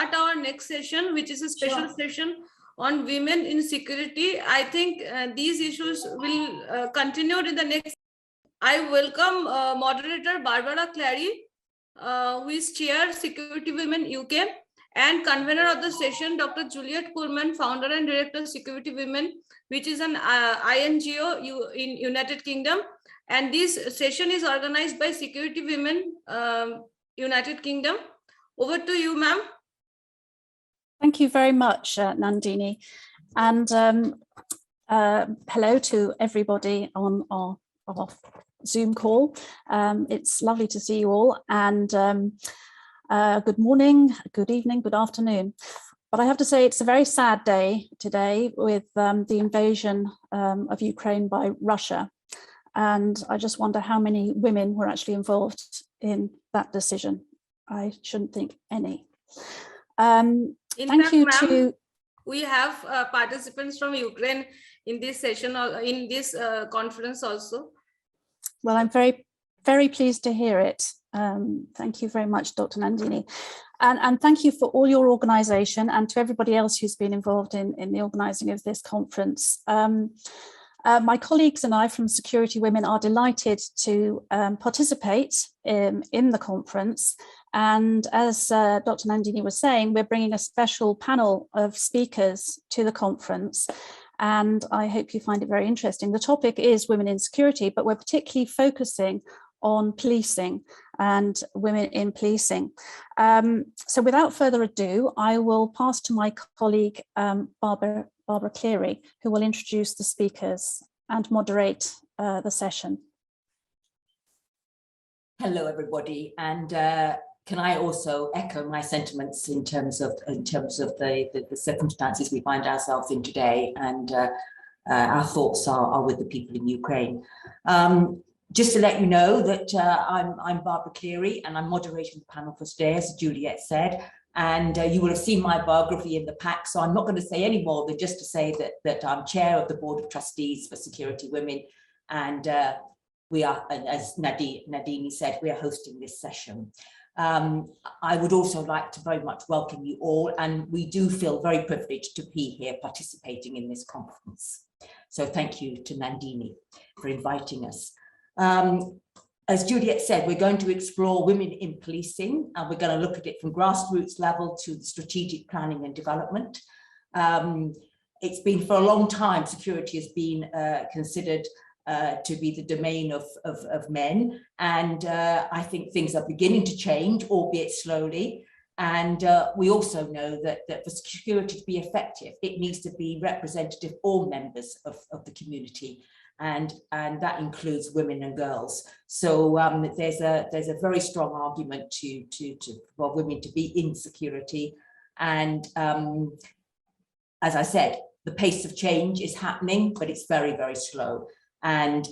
start our next session, which is a special session on women in security. I think these issues will continue in the next. I welcome moderator Barbara Cleary, who is chair Security Women UK, and convener of the session, Dr. Juliet Colman, founder and director Security Women, which is an INGO in United Kingdom. And this session is organized by Security Women United Kingdom. Over to you, ma'am. Thank you very much, Nandini. And hello to everybody on our Zoom call. It's lovely to see you all, and good morning, good evening, good afternoon. But I have to say it's a very sad day today with the invasion of Ukraine by Russia. And I just wonder how many women were actually involved in that decision. I shouldn't think any. Thank you to... We have participants from Ukraine in this session, or in this conference also. Well, I'm very, very pleased to hear it. Thank you very much, Dr. Nandini. And thank you for all your organisation and to everybody else who's been involved in the organising of this conference. My colleagues and I from Security Women are delighted to participate in the conference. And as Dr. Nandini was saying, we're bringing a special panel of speakers to the conference. And I hope you find it very interesting. The topic is women in security, but we're particularly focusing on policing and women in policing. So without further ado, I will pass to my colleague, Barbara Cleary, who will introduce the speakers and moderate the session. Hello, everybody. And can I also echo my sentiments in terms of the circumstances we find ourselves in today, and our thoughts are with the people in Ukraine. Just to let you know that I'm Barbara Cleary, and I'm moderating the panel for today, as Juliet said. And you will have seen my biography in the pack, so I'm not going to say any more than just to say that I'm chair of the Board of Trustees for Security Women, and we are, as Nandini said, we are hosting this session. I would also like to very much welcome you all, and we do feel very privileged to be here participating in this conference. So thank you to Nandini for inviting us. As Juliet said, we're going to explore women in policing, and we're going to look at it from grassroots level to the strategic planning and development. It's been for a long time, security has been considered to be the domain of men, and I think things are beginning to change, albeit slowly. And we also know that for security to be effective, it needs to be representative of all members of the community, and that includes women and girls. So there's a very strong argument for women to be in security. And as I said, the pace of change is happening, but it's very, very slow. And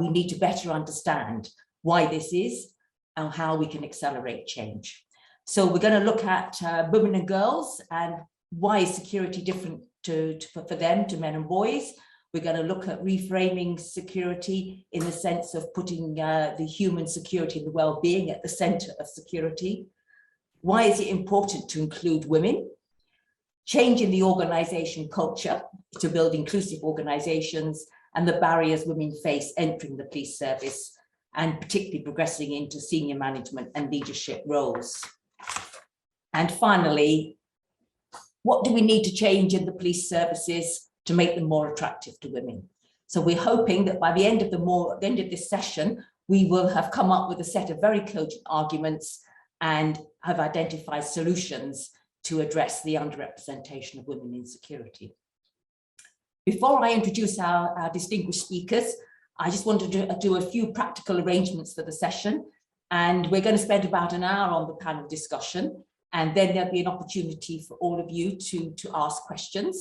we need to better understand why this is and how we can accelerate change. So we're going to look at women and girls and why is security different for them to men and boys. We're going to look at reframing security in the sense of putting the human security and the well-being at the center of security. Why is it important to include women? Change in the organization culture to build inclusive organizations, and the barriers women face entering the police service, and particularly progressing into senior management and leadership roles. And finally, what do we need to change in the police services to make them more attractive to women? So we're hoping that by the end of this session, we will have come up with a set of very cogent arguments and have identified solutions to address the underrepresentation of women in security. Before I introduce our distinguished speakers, I just wanted to do a few practical arrangements for the session. And we're going to spend about an hour on the panel discussion. And then there'll be an opportunity for all of you to ask questions.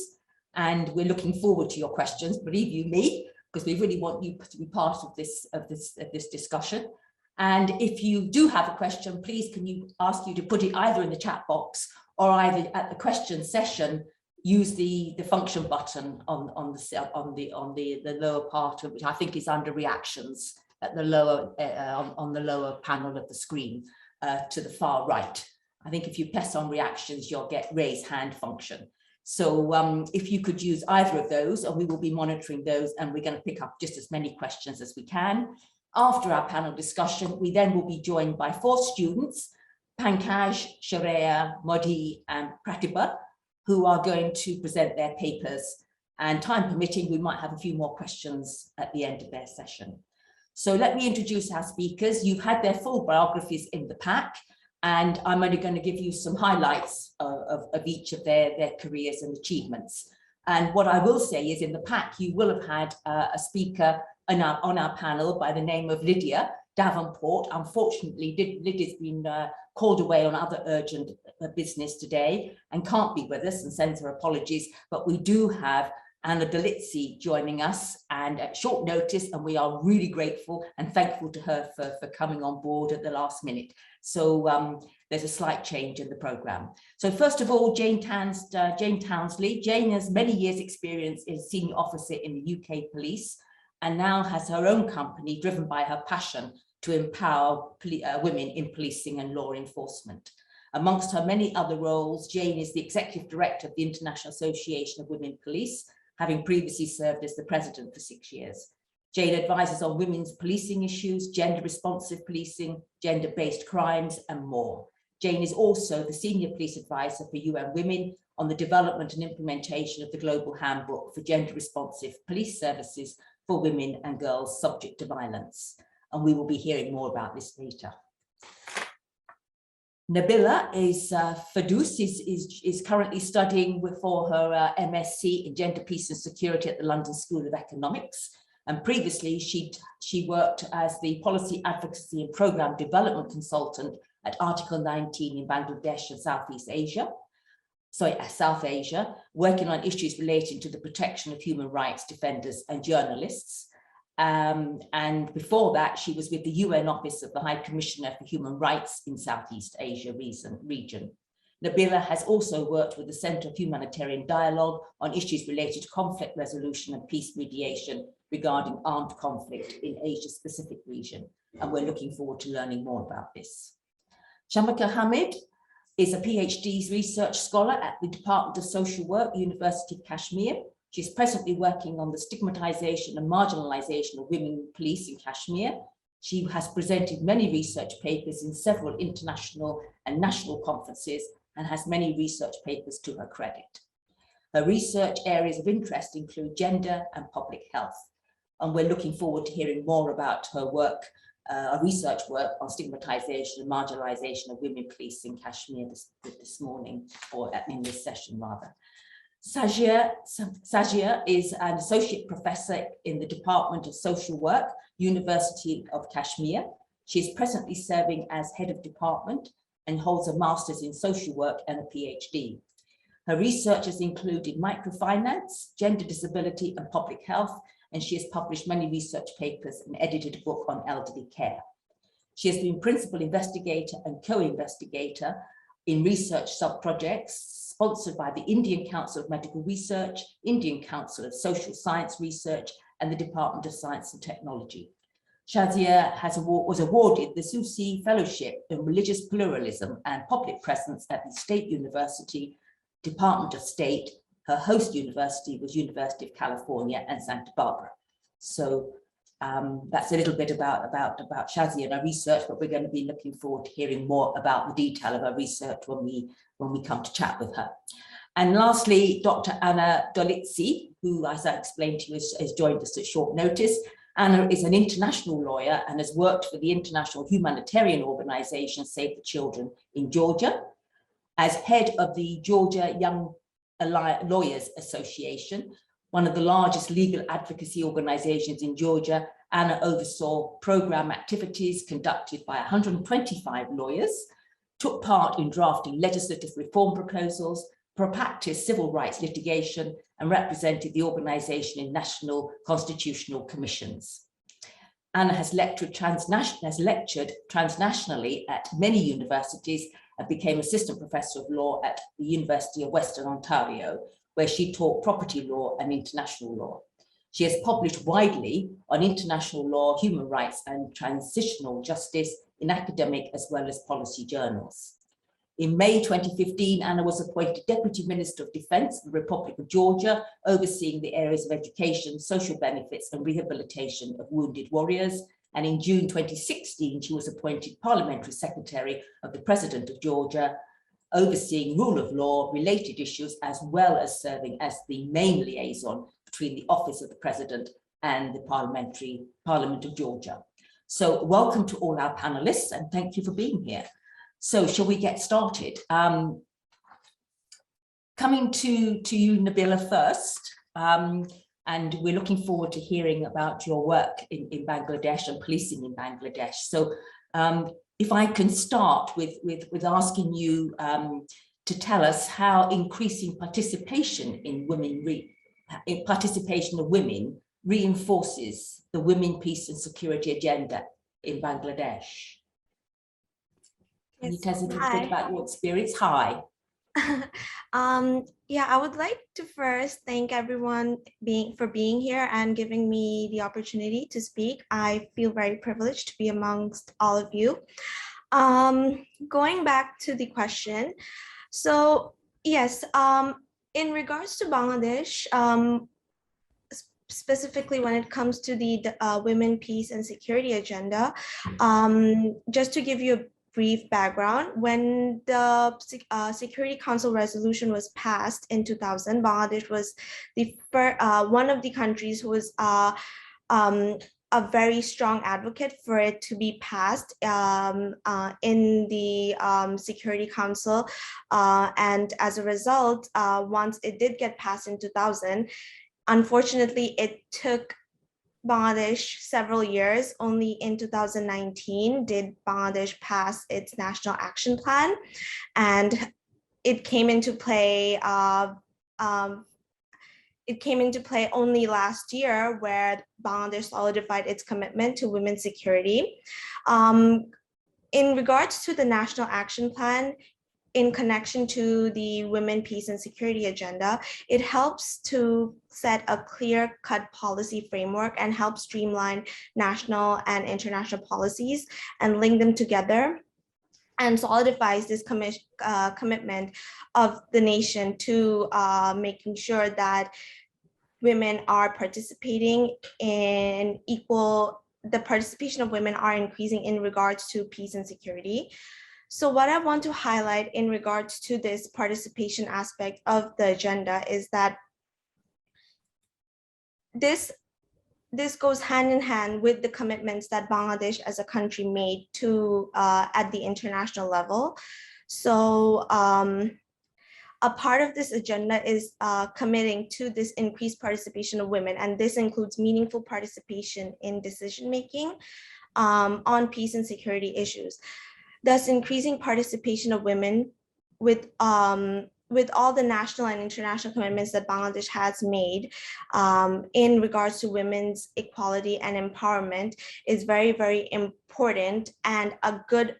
And we're looking forward to your questions, believe you me, because we really want you to be part of this discussion. And if you do have a question, please can you ask you to put it either in the chat box or either at the question session, use the function button on the lower part of which I think is under reactions at the lower on the lower panel of the screen to the far right. I think if you press on reactions, you'll get raise hand function. So if you could use either of those, and we will be monitoring those, and we're going to pick up just as many questions as we can. After our panel discussion, we then will be joined by 4 students, Pankaj, Shreya, Modi, and Pratibha, who are going to present their papers. And time permitting, we might have a few more questions at the end of their session. So let me introduce our speakers. You've had their full biographies in the pack, and I'm only going to give you some highlights of each of their careers and achievements. And what I will say is, in the pack, you will have had a speaker on our panel by the name of Lydia Davenport. Unfortunately, Lydia's been called away on other urgent business today and can't be with us, and sends her apologies. But we do have Nabila joining us, and at short notice, and we are really grateful and thankful to her for coming on board at the last minute. So there's a slight change in the programme. So first of all, Jane Townsley. Jane has many years' experience as senior officer in the UK police, and now has her own company driven by her passion to empower women in policing and law enforcement. Amongst her many other roles, Jane is the executive director of the International Association of Women Police, having previously served as the president for 6 years. Jane advises on women's policing issues, gender-responsive policing, gender-based crimes, and more. Jane is also the senior police advisor for UN Women on the development and implementation of the Global Handbook for Gender-Responsive Police Services for Women and Girls Subject to Violence. And we will be hearing more about this later. Nabila is Ferdous is currently studying for her MSc in Gender, Peace and Security at the London School of Economics. And previously, she worked as the Policy Advocacy and Programme Development Consultant at Article 19 in Bangladesh and South Asia, working on issues relating to the protection of human rights defenders and journalists. And before that, she was with the UN Office of the High Commissioner for Human Rights in Southeast Asia region. Nabila has also worked with the Centre of Humanitarian Dialogue on issues related to conflict resolution and peace mediation regarding armed conflict in Asia-Pacific region. And we're looking forward to learning more about this. Shamikhah Hamid is a PhD research scholar at the Department of Social Work, University of Kashmir. She's presently working on the stigmatization and marginalization of women in police in Kashmir. She has presented many research papers in several international and national conferences and has many research papers to her credit. Her research areas of interest include gender and public health. And we're looking forward to hearing more about her work, research work on stigmatization and marginalization of women police in Kashmir this morning, or in this session rather. Shazia is an associate professor in the Department of Social Work, University of Kashmir. She is presently serving as head of department and holds a master's in social work and a PhD. Her research has included microfinance, gender disability, and public health, and she has published many research papers and edited a book on elderly care. She has been principal investigator and co-investigator in research sub-projects sponsored by the Indian Council of Medical Research, Indian Council of Social Science Research, and the Department of Science and Technology. Shazia was awarded the Susi Fellowship in Religious Pluralism and Public Presence at the State University, Department of State. Her host university was University of California and Santa Barbara. So that's a little bit about Shazia and her research, but we're going to be looking forward to hearing more about the detail of her research when we come to chat with her. And lastly, Dr. Anna Dolitsi, who, as I explained to you, has joined us at short notice. Anna is an international lawyer and has worked for the international humanitarian organization Save the Children in Georgia. As head of the Georgia Young Lawyers Association, one of the largest legal advocacy organizations in Georgia, Anna oversaw program activities conducted by 125 lawyers, took part in drafting legislative reform proposals, practiced civil rights litigation, and represented the organization in national constitutional commissions. Anna has lectured transnationally at many universities and became assistant professor of law at the University of Western Ontario, where she taught property law and international law. She has published widely on international law, human rights, and transitional justice in academic as well as policy journals. In May 2015, Anna was appointed Deputy Minister of Defence of the Republic of Georgia, overseeing the areas of education, social benefits and rehabilitation of wounded warriors. And in June 2016, she was appointed Parliamentary Secretary of the President of Georgia, overseeing rule of law, related issues, as well as serving as the main liaison between the Office of the President and the Parliament of Georgia. So welcome to all our panelists and thank you for being here. So shall we get started? Coming to you, Nabila, first, and we're looking forward to hearing about your work in Bangladesh and policing in Bangladesh. So if I can start with asking you to tell us how increasing participation in participation of women reinforces the women, peace and security agenda in Bangladesh. Can you tell us a little bit about your experience? Hi. Yeah, I would like to first thank everyone for being here and giving me the opportunity to speak. I feel very privileged to be amongst all of you. Going back to the question, so yes, in regards to Bangladesh, specifically when it comes to the women, peace and security agenda, just to give you a brief background, when the Security Council resolution was passed in 2000, Bangladesh was the one of the countries who was a very strong advocate for it to be passed in the Security Council. And as a result, once it did get passed in 2000, unfortunately, it took Bangladesh several years. Only in 2019 did Bangladesh pass its National Action Plan, and it came into play. It came into play only last year, where Bangladesh solidified its commitment to women's security. In regards to the National Action Plan, in connection to the women, peace and security agenda, it helps to set a clear-cut policy framework and help streamline national and international policies and link them together, and solidifies this commitment of the nation to making sure that women are participating in the participation of women are increasing in regards to peace and security. So what I want to highlight in regards to this participation aspect of the agenda is that this goes hand in hand with the commitments that Bangladesh as a country made to at the international level. So a part of this agenda is committing to this increased participation of women, and this includes meaningful participation in decision-making on peace and security issues. Thus, increasing participation of women with all the national and international commitments that Bangladesh has made in regards to women's equality and empowerment is very, very important, and a good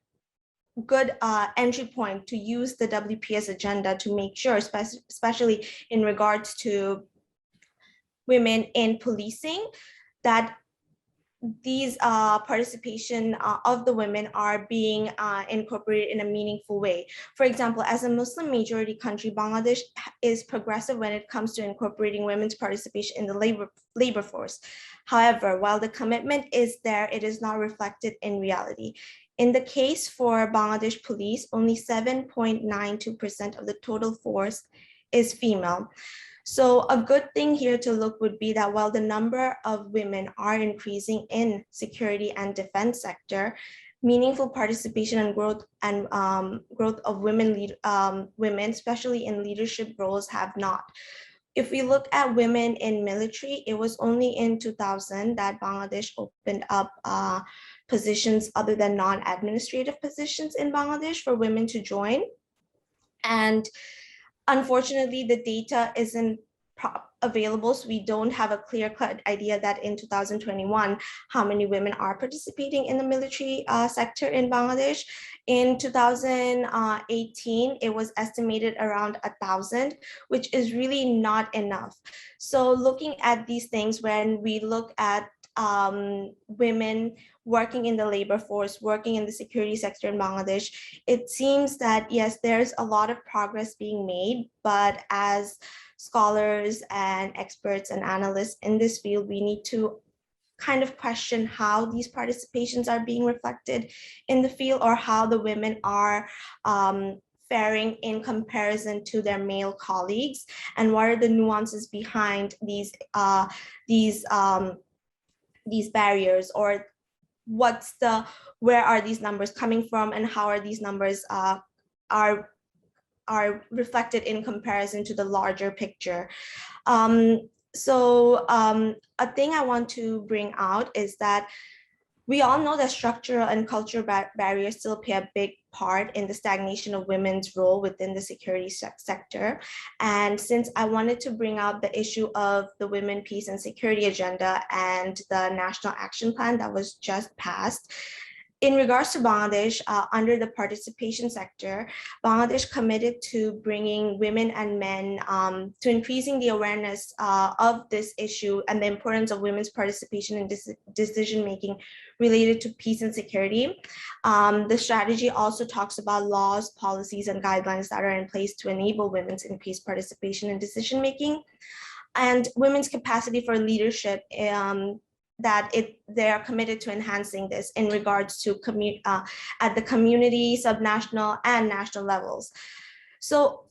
entry point to use the WPS agenda to make sure, especially in regards to women in policing, that these participation of the women are being incorporated in a meaningful way. For example, as a Muslim majority country, Bangladesh is progressive when it comes to incorporating women's participation in the labor force. However, while the commitment is there, it is not reflected in reality. In the case for Bangladesh police, only 7.92% of the total force is female. So a good thing here to look would be that while the number of women are increasing in security and defense sector, meaningful participation and growth of women, especially in leadership roles, have not. If we look at women in military, it was only in 2000 that Bangladesh opened up positions other than non-administrative positions in Bangladesh for women to join. And unfortunately, the data isn't available, so we don't have a clear-cut idea that in 2021, how many women are participating in the military sector in Bangladesh. In 2018, it was estimated around 1,000, which is really not enough. So looking at these things, when we look at women working in the labor force, working in the security sector in Bangladesh, it seems that yes, there's a lot of progress being made, but as scholars and experts and analysts in this field, we need to kind of question how these participations are being reflected in the field, or how the women are faring in comparison to their male colleagues, and what are the nuances behind these barriers, or where are these numbers coming from, and how are these numbers are reflected in comparison to the larger picture. So a thing I want to bring out is that we all know that structural and cultural barriers still play a big part in the stagnation of women's role within the security sector. And since I wanted to bring out the issue of the Women, Peace and Security Agenda and the National Action Plan that was just passed, in regards to Bangladesh, under the participation sector, Bangladesh committed to bringing women and men, to increasing the awareness of this issue and the importance of women's participation in decision-making related to peace and security. The strategy also talks about laws, policies, and guidelines that are in place to enable women's increased participation in decision-making and women's capacity for leadership, they are committed to enhancing this in regards to at the community, subnational, and national levels. So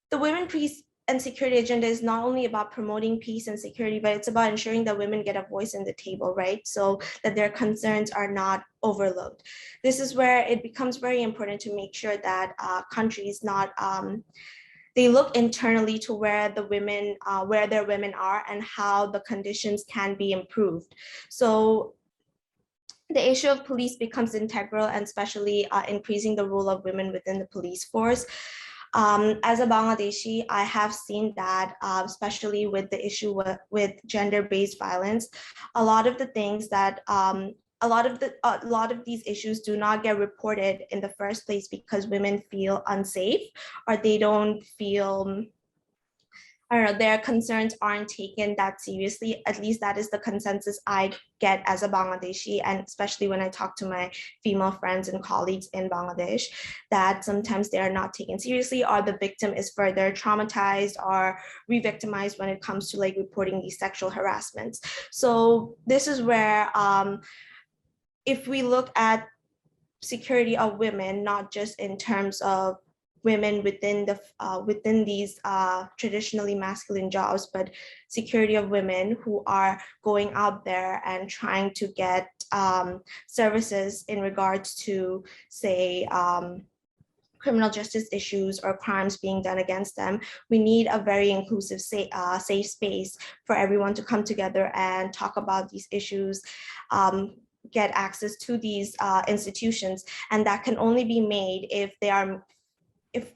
the Women, Peace and Security Agenda is not only about promoting peace and security, but it's about ensuring that women get a voice in the table, right? So that their concerns are not overlooked. This is where it becomes very important to make sure that countries they look internally to where their women are and how the conditions can be improved. So the issue of police becomes integral, and especially increasing the role of women within the police force. As a Bangladeshi, I have seen that, especially with the issue with gender-based violence, a lot of the things that a lot of these issues do not get reported in the first place because women feel unsafe, or they don't feel, I don't know, their concerns aren't taken that seriously. At least that is the consensus I get as a Bangladeshi, and especially when I talk to my female friends and colleagues in Bangladesh, that sometimes they are not taken seriously, or the victim is further traumatized or re-victimized when it comes to like reporting these sexual harassments. So this is where if we look at security of women, not just in terms of women within these traditionally masculine jobs, but security of women who are going out there and trying to get services in regards to, say, criminal justice issues or crimes being done against them, we need a very inclusive, safe space for everyone to come together and talk about these issues, get access to these institutions, and that can only be made if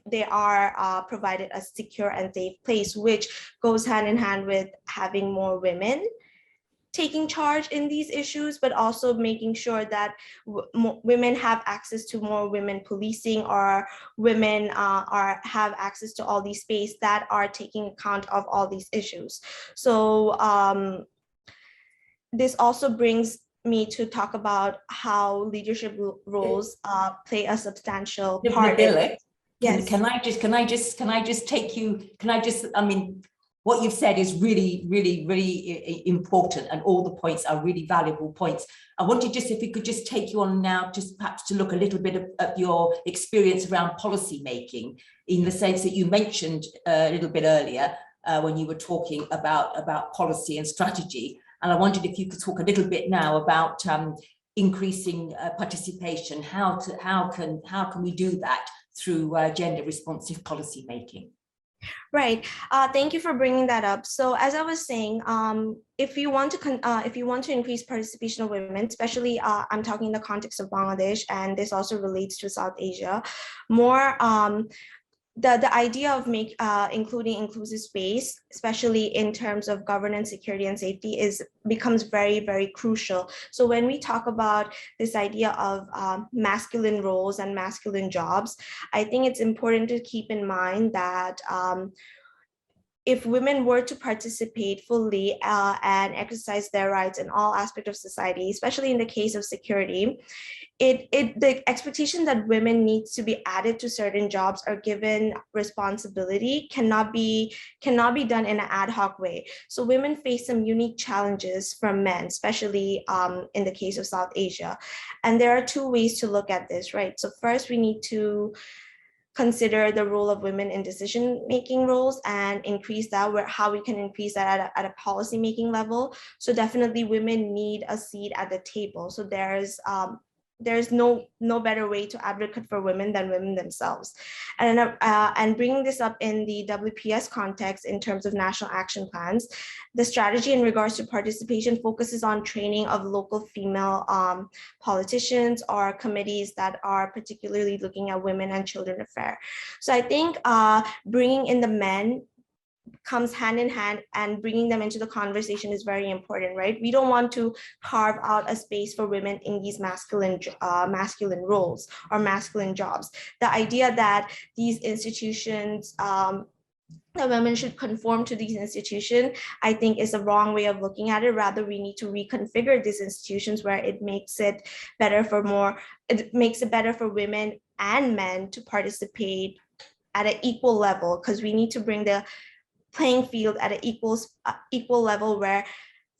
they are provided a secure and safe place, which goes hand in hand with having more women taking charge in these issues, but also making sure that women have access to more women policing, or women have access to all these spaces that are taking account of all these issues. So this also brings me to talk about how leadership roles play a substantial part. Yes. Can I just take you? I mean, what you've said is really, really, really important, and all the points are really valuable points. I wanted if we could just take you on now, just perhaps to look a little bit at your experience around policy making, in the sense that you mentioned a little bit earlier when you were talking about policy and strategy. And I wondered if you could talk a little bit now about increasing participation. How can we do that through gender responsive policy making? Right. Thank you for bringing that up. So as I was saying, if you want to increase participation of women, especially I'm talking in the context of Bangladesh, and this also relates to South Asia, more the idea of including inclusive space, especially in terms of governance, security, and safety, becomes very, very crucial. So when we talk about this idea of masculine roles and masculine jobs, I think it's important to keep in mind that if women were to participate fully and exercise their rights in all aspects of society, especially in the case of security, the expectation that women need to be added to certain jobs or given responsibility cannot be done in an ad hoc way. So women face some unique challenges from men, especially in the case of South Asia. And there are two ways to look at this, right? So first, we need to consider the role of women in decision-making roles and increase that, how we can increase that at a policy-making level. So definitely women need a seat at the table. So there's no better way to advocate for women than women themselves. And bringing this up in the WPS context in terms of national action plans, the strategy in regards to participation focuses on training of local female politicians or committees that are particularly looking at women and children affairs. So I think bringing in the men comes hand in hand, and bringing them into the conversation is very important, right? We don't want to carve out a space for women in these masculine roles or masculine jobs. The idea that these institutions, that women should conform to these institutions, I think is the wrong way of looking at it. Rather, we need to reconfigure these institutions where it makes it better for women and men to participate at an equal level, because we need to bring the playing field at an equal level where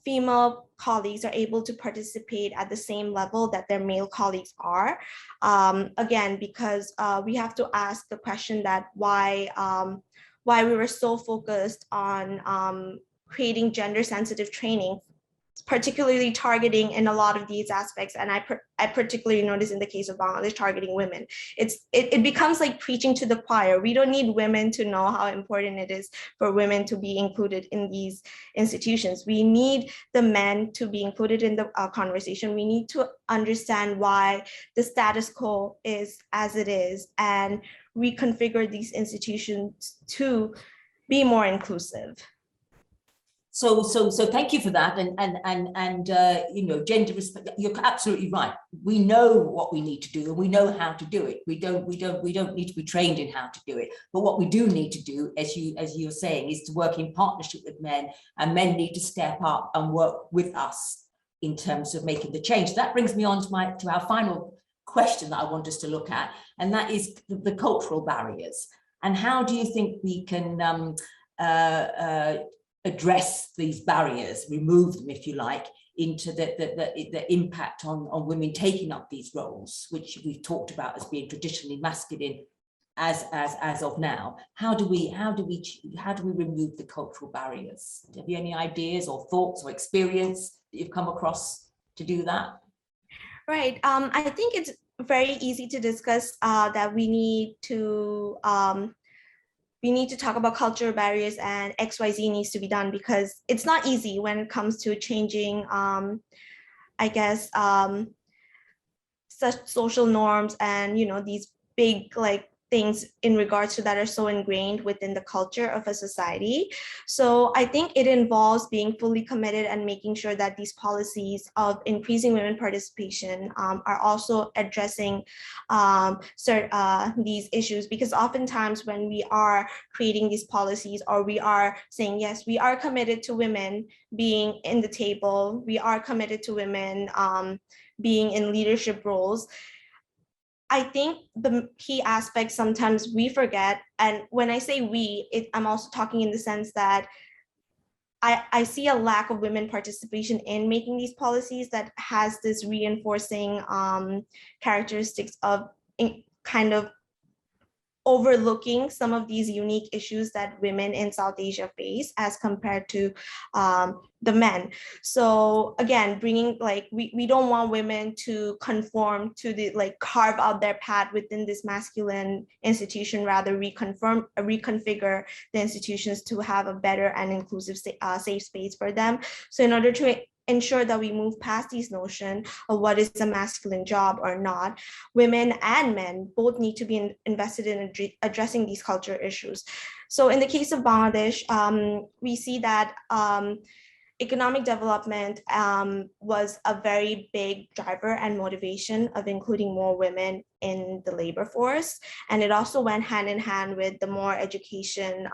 female colleagues are able to participate at the same level that their male colleagues are. Again, because we have to ask the question that why we were so focused on creating gender sensitive training, particularly targeting in a lot of these aspects. And I particularly notice in the case of Bangladesh, targeting women. It becomes like preaching to the choir. We don't need women to know how important it is for women to be included in these institutions. We need the men to be included in the conversation. We need to understand why the status quo is as it is and reconfigure these institutions to be more inclusive. So thank you for that, and you know, gender respect. You're absolutely right. We know what we need to do, and we know how to do it. We don't need to be trained in how to do it. But what we do need to do, as you're saying, is to work in partnership with men, and men need to step up and work with us in terms of making the change. That brings me on to our final question that I want us to look at, and that is the cultural barriers. And how do you think we can address these barriers, remove them, if you like, into the impact on women taking up these roles, which we've talked about as being traditionally masculine as of now? How do we remove the cultural barriers? Have you any ideas or thoughts or experience that you've come across to do that? Right. I think it's very easy to discuss that we need to talk about cultural barriers, and XYZ needs to be done, because it's not easy when it comes to changing, I guess, such social norms and, you know, these big things in regards to that are so ingrained within the culture of a society. So I think it involves being fully committed and making sure that these policies of increasing women participation are also addressing these issues, because oftentimes when we are creating these policies, or we are saying, yes, we are committed to women being in the table, we are committed to women being in leadership roles, I think the key aspect sometimes we forget, and when I say we, I'm also talking in the sense that I see a lack of women participation in making these policies that has this reinforcing characteristics of kind of overlooking some of these unique issues that women in South Asia face as compared to the men. So again, bringing we don't want women to conform to the carve out their path within this masculine institution, rather reconfigure the institutions to have a better and inclusive safe space for them. So in order to ensure that we move past these notions of what is a masculine job or not, women and men both need to be invested in addressing these cultural issues. So in the case of Bangladesh, we see that economic development was a very big driver and motivation of including more women in the labor force. And it also went hand in hand with the more education,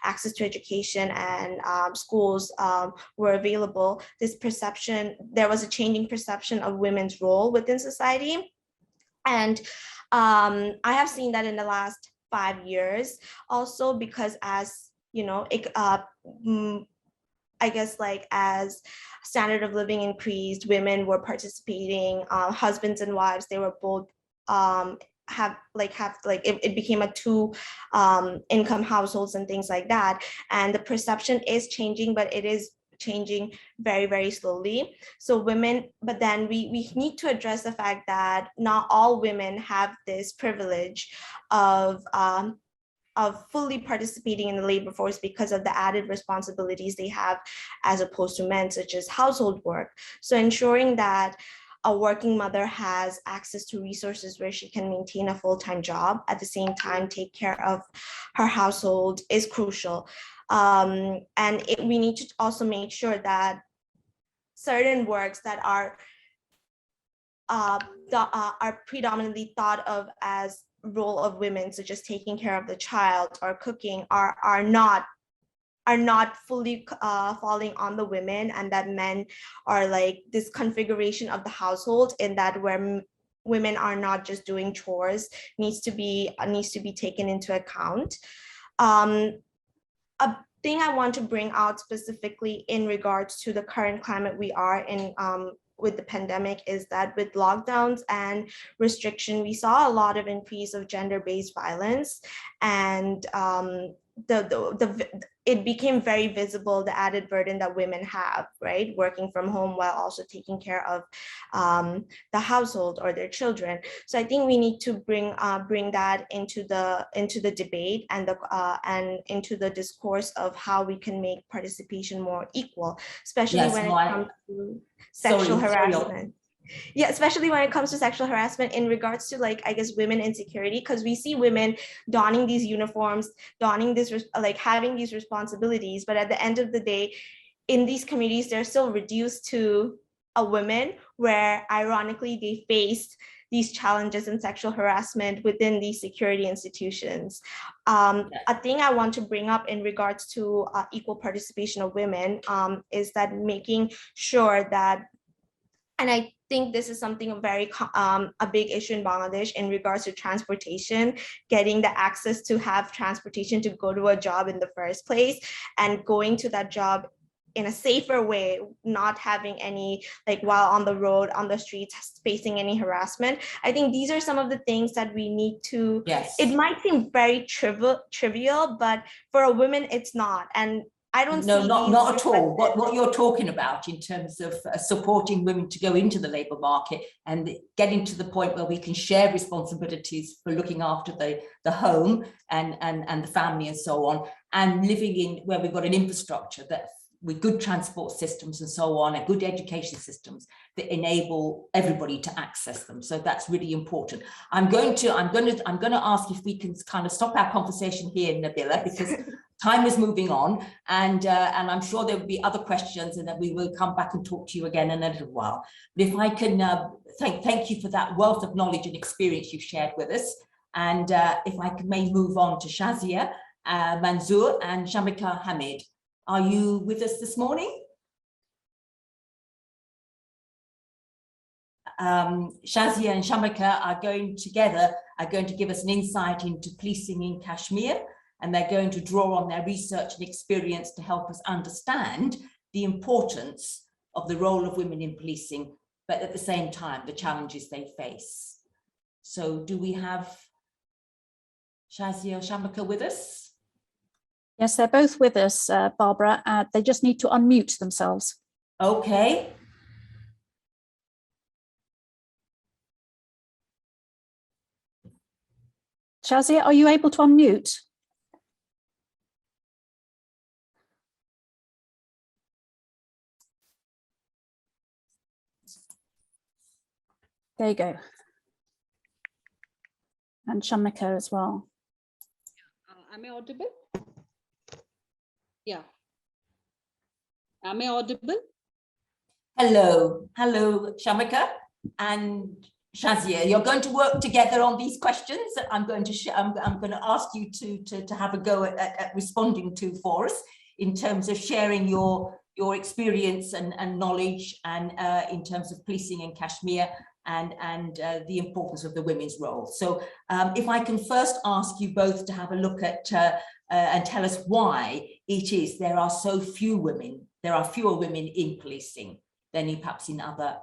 access to education and schools were available. There was a changing perception of women's role within society. And I have seen that in the last 5 years also, because as you know, I guess like as standard of living increased, women were participating, husbands and wives, they were both it became a two income households and things like that. And the perception is changing, but it is changing very, very slowly. So women, but then we need to address the fact that not all women have this privilege of fully participating in the labor force because of the added responsibilities they have as opposed to men, such as household work. So ensuring that a working mother has access to resources where she can maintain a full-time job, at the same time take care of her household, is crucial. And we need to also make sure that certain works that are predominantly thought of as role of women, such as taking care of the child or cooking, are not fully falling on the women, and that men are like this configuration of the household in that where women are not just doing chores needs to be taken into account. A thing I want to bring out specifically in regards to the current climate we are in with the pandemic is that with lockdowns and restriction, we saw a lot of increase of gender-based violence, and it became very visible, the added burden that women have, right? Working from home while also taking care of the household or their children. So I think we need to bring that into the debate and into the discourse of how we can make participation more equal, especially when it comes to sexual harassment. Yeah, especially when it comes to sexual harassment in regards to, like, I guess, women insecurity, because we see women donning these uniforms, donning this, like having these responsibilities, but at the end of the day, in these communities, they're still reduced to a woman, where ironically they faced these challenges and sexual harassment within these security institutions. A thing I want to bring up in regards to equal participation of women is that making sure that, and I think this is something very a big issue in Bangladesh in regards to transportation, getting the access to have transportation to go to a job in the first place, and going to that job in a safer way, not having any, like, while on the road, on the streets, facing any harassment. I think these are some of the things that we need to, it might seem very trivial, but for a woman, it's not. And I don't see not at all. What you're talking about in terms of supporting women to go into the labour market and getting to the point where we can share responsibilities for looking after the home and the family and so on, and living in where we've got an infrastructure that with good transport systems and so on, and good education systems that enable everybody to access them. So that's really important. I'm going to ask if we can kind of stop our conversation here, Nabila, because time is moving on, and I'm sure there will be other questions, and then we will come back and talk to you again in a little while. But if I can thank you for that wealth of knowledge and experience you've shared with us, and if I may move on to Shazia, Manzoor, and Shamikhah Hamid. Are you with us this morning? Shazia and Shamikhah are going to give us an insight into policing in Kashmir, and they're going to draw on their research and experience to help us understand the importance of the role of women in policing, but at the same time, the challenges they face. So do we have Shazia or Shamikhah with us? Yes, they're both with us, Barbara. They just need to unmute themselves. Okay. Shazia, are you able to unmute? There you go. And Shamikhah as well. Am I audible? Yeah. Am I audible? Hello, Shamikhah and Shazia. You're going to work together on these questions. I'm going to ask you to have a go at responding to for us in terms of sharing your experience and knowledge, and in terms of policing in Kashmir and the importance of the women's role. So if I can first ask you both to have a look at and tell us why it is there are so few women, there are fewer women in policing than perhaps in other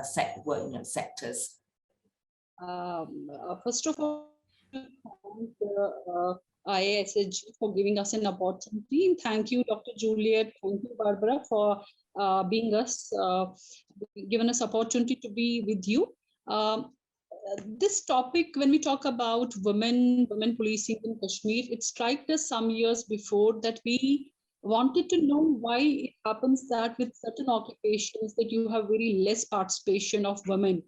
sectors. First of all, thank IIHSG for giving us an opportunity. And thank you, Dr. Juliet. Thank you, Barbara, for giving us opportunity to be with you. This topic, when we talk about women policing in Kashmir, it struck us some years before that we wanted to know why it happens that with certain occupations that you have very less participation of women.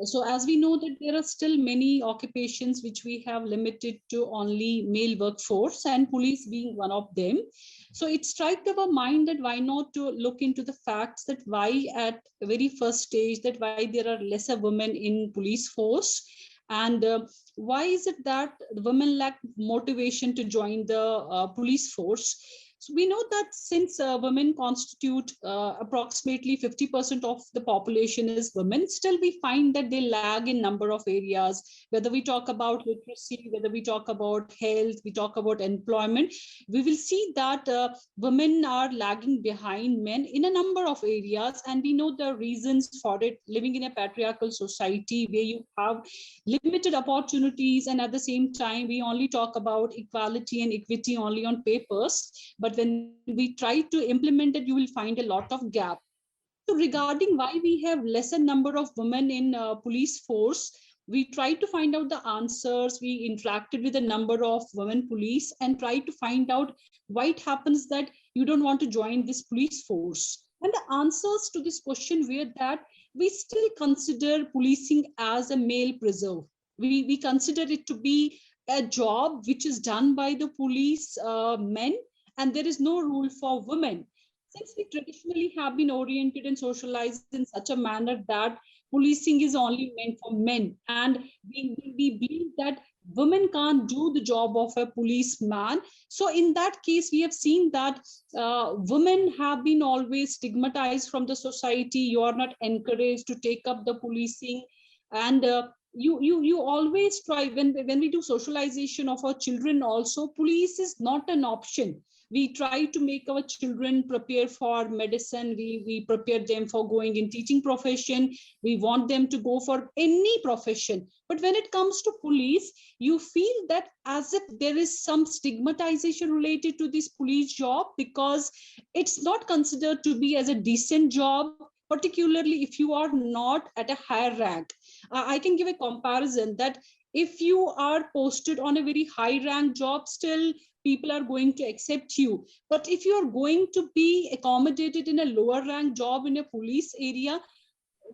So as we know that there are still many occupations which we have limited to only male workforce, and police being one of them. So it struck our mind that why not to look into the facts that why at the very first stage that why there are lesser women in police force, and why is it that women lack motivation to join the police force. So we know that since women constitute approximately 50% of the population is women, still we find that they lag in number of areas, whether we talk about literacy, whether we talk about health, we talk about employment, we will see that women are lagging behind men in a number of areas. And we know the reasons for it, living in a patriarchal society where you have limited opportunities, and at the same time, we only talk about equality and equity only on papers. But when we try to implement it, you will find a lot of gap. So regarding why we have lesser number of women in police force, we tried to find out the answers. We interacted with a number of women police and tried to find out why it happens that you don't want to join this police force. And the answers to this question were that we still consider policing as a male preserve. We consider it to be a job which is done by the police men, and there is no rule for women. Since we traditionally have been oriented and socialized in such a manner that policing is only meant for men, and we believe that women can't do the job of a policeman. So in that case, we have seen that women have been always stigmatized from the society. You are not encouraged to take up the policing, and you always try, when we do socialization of our children also, police is not an option. We try to make our children prepare for medicine. We prepare them for going in teaching profession. We want them to go for any profession. But when it comes to police, you feel that as if there is some stigmatization related to this police job, because it's not considered to be as a decent job, particularly if you are not at a higher rank. I can give a comparison that if you are posted on a very high rank job, still people are going to accept you. But if you are going to be accommodated in a lower rank job in a police area,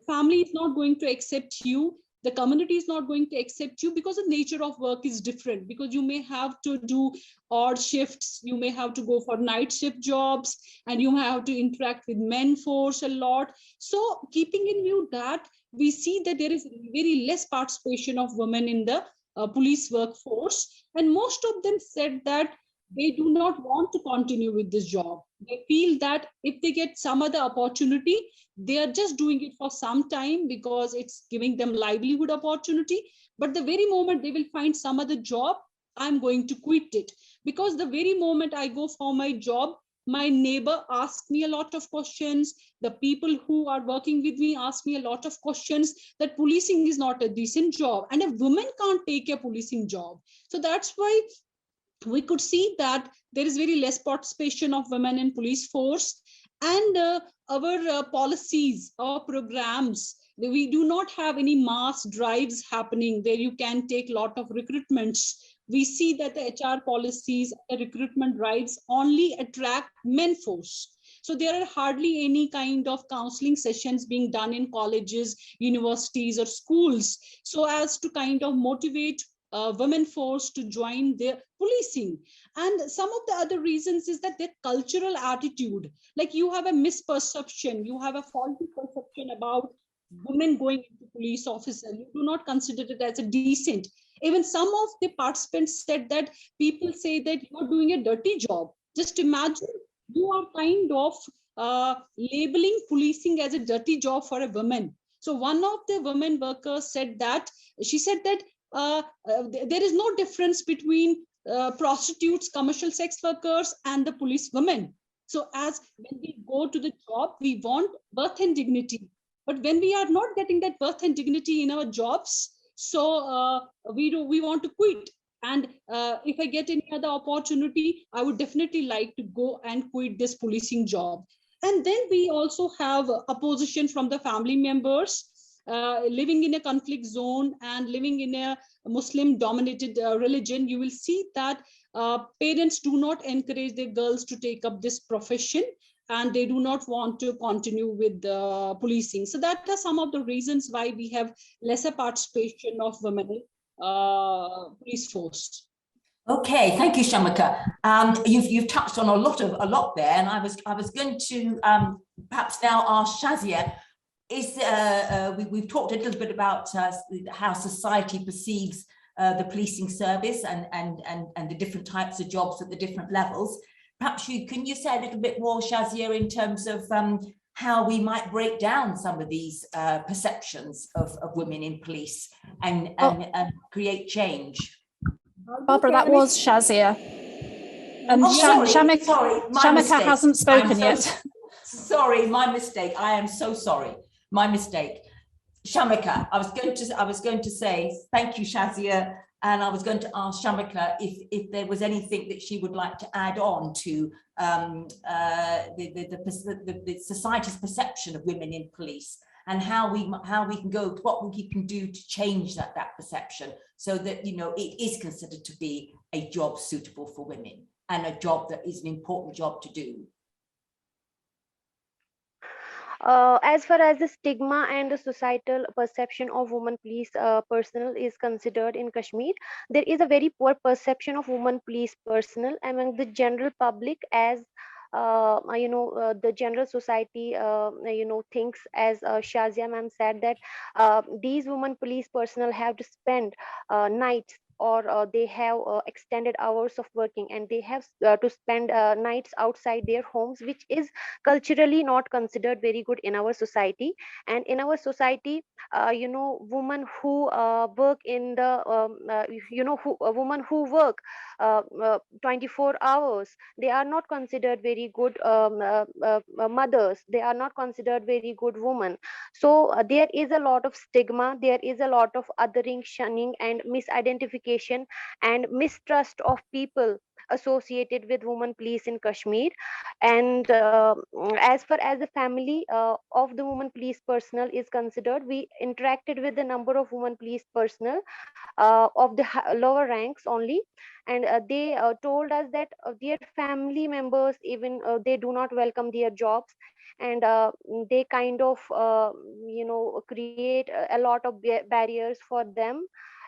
family is not going to accept you. The community is not going to accept you, because the nature of work is different, because you may have to do odd shifts, you may have to go for night shift jobs, and you have to interact with men force a lot. So keeping in view that, we see that there is very less participation of women in the police workforce, and most of them said that they do not want to continue with this job. They feel that if they get some other opportunity, they are just doing it for some time because it's giving them livelihood opportunity. But the very moment they will find some other job, I'm going to quit it. Because the very moment I go for my job, my neighbor asks me a lot of questions. The people who are working with me ask me a lot of questions, that policing is not a decent job, and a woman can't take a policing job. So that's why we could see that there is very less participation of women in police force. And our policies, our programs, we do not have any mass drives happening where you can take a lot of recruitments. We see that the HR policies, the recruitment drives only attract men force. So there are hardly any kind of counseling sessions being done in colleges, universities, or schools, so as to kind of motivate women force to join their policing. And some of the other reasons is that their cultural attitude, like you have a misperception, you have a faulty perception about women going into police officer. You do not consider it as a decent. Even some of the participants said that people say that you're doing a dirty job. Just imagine, you are kind of labeling policing as a dirty job for a woman. So one of the women workers said that, she said that there is no difference between prostitutes, commercial sex workers, and the police women. So as when we go to the job, we want worth and dignity. But when we are not getting that worth and dignity in our jobs, so we want to quit. And if I get any other opportunity, I would definitely like to go and quit this policing job. And then we also have opposition from the family members. Living in a conflict zone and living in a Muslim dominated religion, you will see that parents do not encourage their girls to take up this profession, and they do not want to continue with the policing. So that are some of the reasons why we have lesser participation of women in police force. Okay, thank you, Shamikhah. You've touched on a lot there, and I was going to perhaps now ask Shazia. We've talked a little bit about how society perceives the policing service and the different types of jobs at the different levels. Perhaps can you say a little bit more, Shazia, in terms of how we might break down some of these perceptions of women in police and create change? Barbara, that was Shazia. And Shamikhah hasn't spoken yet. Sorry, my mistake. I am so sorry. My mistake. Shamikhah, I was going to say thank you, Shazia, and I was going to ask Shamikhah if there was anything that she would like to add on to the society's perception of women in police, and how we can go, what we can do to change that perception, so that, you know, it is considered to be a job suitable for women and a job that is an important job to do. As far as the stigma and the societal perception of women police personnel is considered in Kashmir, there is a very poor perception of women police personnel among the general public, as the general society thinks, as Shazia ma'am said, that these women police personnel have to spend nights, or they have extended hours of working, and they have to spend nights outside their homes, which is culturally not considered very good in our society. And in our society, women who work in the women who work 24 hours, they are not considered very good mothers, they are not considered very good women. So there is a lot of stigma, there is a lot of othering, shunning, and misidentification and mistrust of people associated with women police in Kashmir. And as far as the family of the women police personnel is considered, we interacted with the number of women police personnel of the lower ranks only, and they told us that their family members, even they do not welcome their jobs, and they kind of create a lot of barriers for them.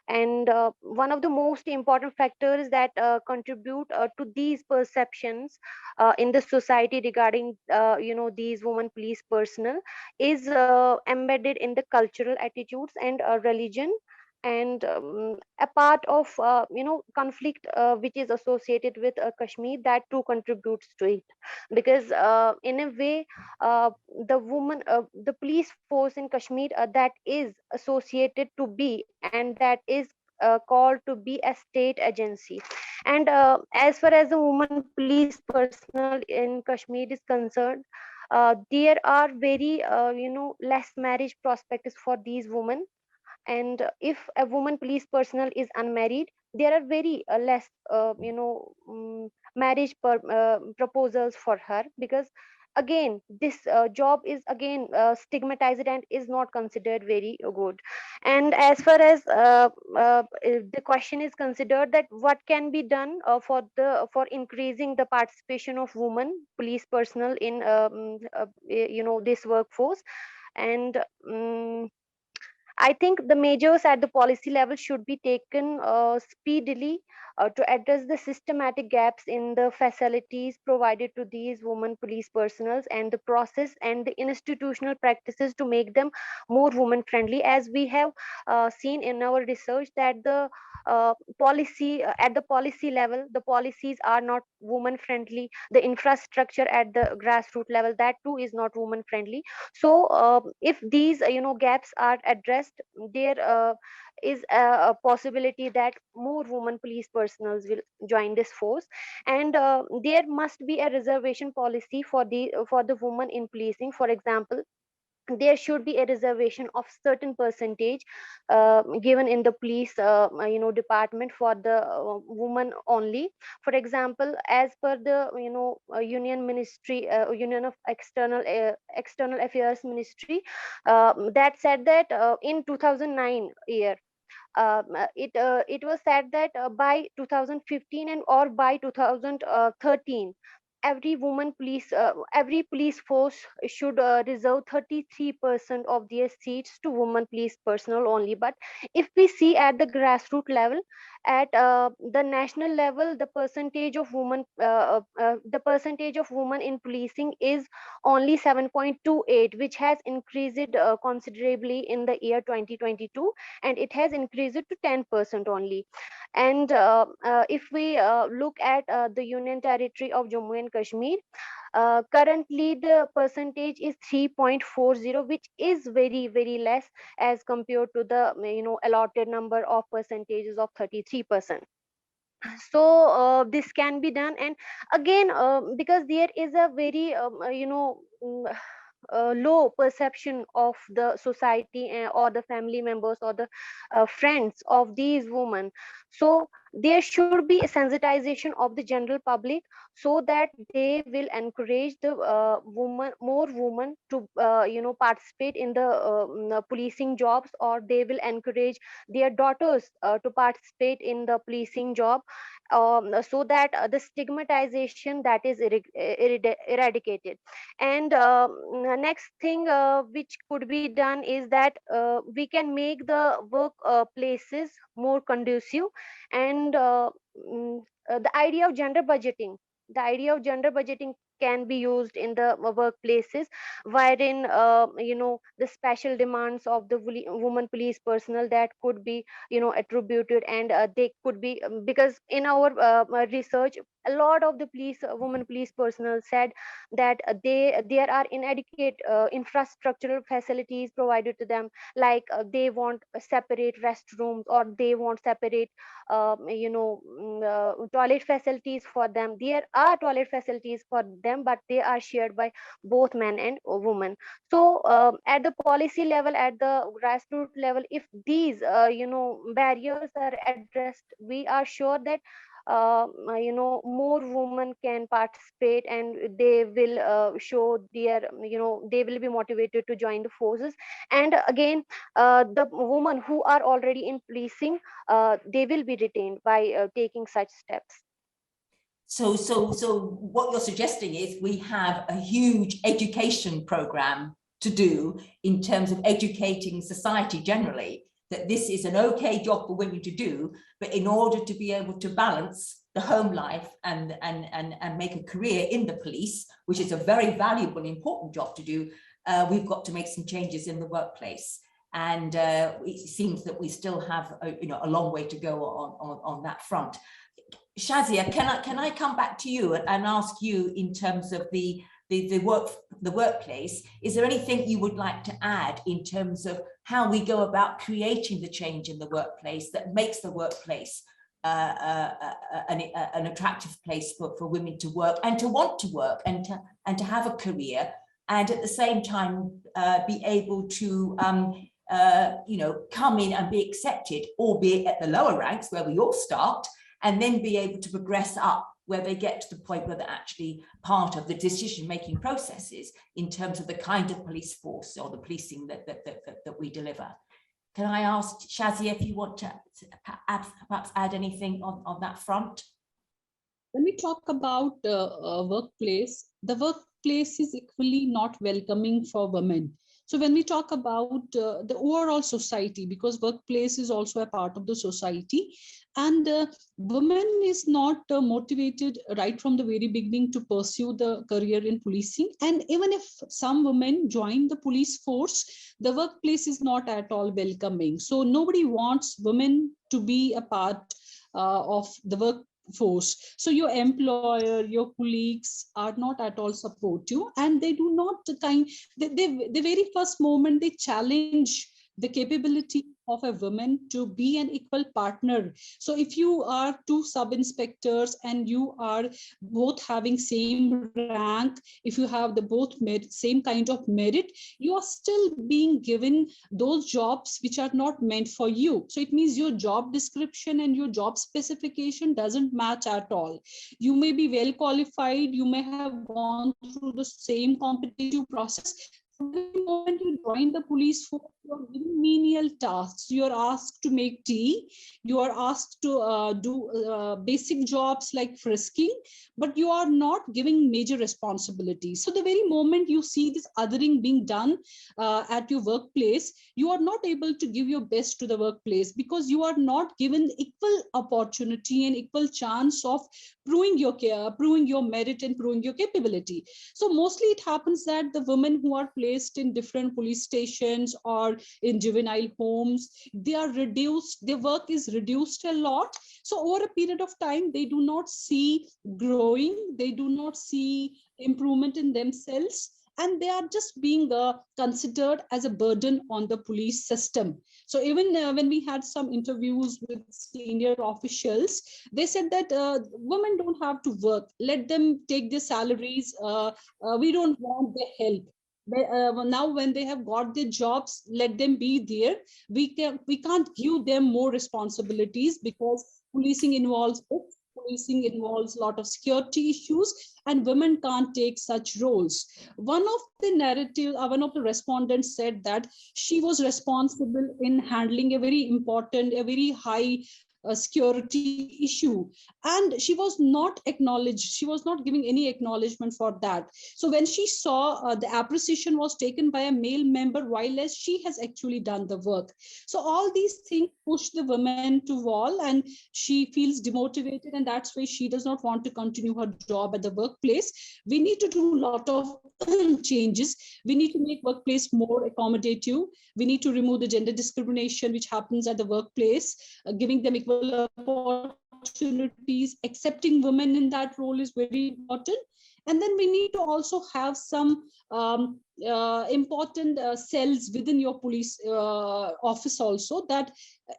And one of the most important factors that contribute to these perceptions in the society regarding these women police personnel is embedded in the cultural attitudes and religion, and a part of conflict which is associated with Kashmir, that too contributes to it. Because in a way, the police force in Kashmir that is associated to be, and that is called to be a state agency. And as far as the women police personnel in Kashmir is concerned, there are very less marriage prospects for these women. And if a woman police personnel is unmarried, there are very less marriage proposals for her, because again this job is again stigmatized and is not considered very good. And as far as the question is considered, that what can be done for increasing the participation of women police personnel in this workforce. And I think the measures at the policy level should be taken speedily to address the systematic gaps in the facilities provided to these women police personnel and the process and the institutional practices to make them more woman friendly, as we have seen in our research that the policy at the policy level, the policies are not woman friendly. The infrastructure at the grassroots level, that too is not woman friendly. So if these gaps are addressed, there is a possibility that more women police personnel will join this force, and there must be a reservation policy for the women in policing. For example, there should be a reservation of certain percentage given in the police department for the woman only. For example, as per the union ministry, union of external affairs ministry, that said that in 2009 year, it was said that by 2015 and or by 2013, every police force should reserve 33% of their seats to women police personnel only. But if we see at the grassroots level, at the national level, the percentage of women in policing is only 7.28, which has increased considerably in the year 2022, and it has increased to 10% only. And if we look at the Union Territory of Jammu and Kashmir, currently the percentage is 3.40, which is very, very less as compared to the allotted number of percentages of 33%. So this can be done. And again, because there is a very low perception of the society or the family members or the friends of these women, so there should be a sensitization of the general public, so that they will encourage the more women to participate in the policing jobs, or they will encourage their daughters to participate in the policing job, so that the stigmatization that is eradicated. And next thing which could be done is that we can make the work places more conducive. And the idea of gender budgeting can be used in the workplaces, wherein the special demands of the woman police personnel that could be attributed, and they could be because in our research, a lot of the women police personnel said that there are inadequate infrastructural facilities provided to them, like they want separate restrooms, or they want separate toilet facilities for them. There are toilet facilities for them, but they are shared by both men and women. So at the policy level, at the grassroots level, if these barriers are addressed, we are sure that more women can participate, and they will show their they will be motivated to join the forces. And again, the women who are already in policing, they will be retained by taking such steps. So what you're suggesting is we have a huge education program to do in terms of educating society generally, that this is an okay job for women to do, but in order to be able to balance the home life and make a career in the police, which is a very valuable and important job to do, we've got to make some changes in the workplace. And it seems that we still have a long way to go on that front. Shazia, can I come back to you and ask you, in terms of the workplace, is there anything you would like to add in terms of how we go about creating the change in the workplace that makes the workplace an attractive place for women to work and to want to work and to have a career, and at the same time be able to come in and be accepted, albeit at the lower ranks where we all start, and then be able to progress up where they get to the point where they're actually part of the decision-making processes in terms of the kind of police force or the policing that we deliver. Can I ask Shazia if you want to perhaps add anything on that front? When we talk about workplace, the workplace is equally not welcoming for women. So when we talk about the overall society, because workplace is also a part of the society, And women is not motivated right from the very beginning to pursue the career in policing. And even if some women join the police force, the workplace is not at all welcoming. So nobody wants women to be a part of the workforce. So your employer, your colleagues are not at all supportive, and they do not the very first moment they challenge the capability of a woman to be an equal partner. So if you are two sub-inspectors and you are both having same rank, if you have the both same kind of merit, you are still being given those jobs which are not meant for you. So it means your job description and your job specification doesn't match at all. You may be well qualified, you may have gone through the same competitive process. The moment you join the police force, you are given menial tasks. You are asked to make tea. You are asked to do basic jobs like frisking, but you are not giving major responsibilities. So the very moment you see this othering being done at your workplace, you are not able to give your best to the workplace because you are not given equal opportunity and equal chance of proving your merit and proving your capability. So mostly it happens that the women who are placed in different police stations or in juvenile homes, they are reduced, their work is reduced a lot. So over a period of time, they do not see growing, they do not see improvement in themselves, and they are just being considered as a burden on the police system. So even when we had some interviews with senior officials, they said that women don't have to work, let them take their salaries, we don't want their help. Now when they have got their jobs, let them be there. We can't give them more responsibilities because policing involves books, policing involves a lot of security issues, and women can't take such roles. One of the respondents said that she was responsible in handling a very important, a very high security issue, and she was not acknowledged. She was not giving any acknowledgement for that. So when she saw the appreciation was taken by a male member, while as she has actually done the work. So all these things push the woman to wall, and she feels demotivated, and that's why she does not want to continue her job at the workplace. We need to do a lot of changes. We need to make workplace more accommodative. We need to remove the gender discrimination which happens at the workplace, giving them equal opportunities. Accepting women in that role is very important. And then we need to also have some important cells within your police office also, that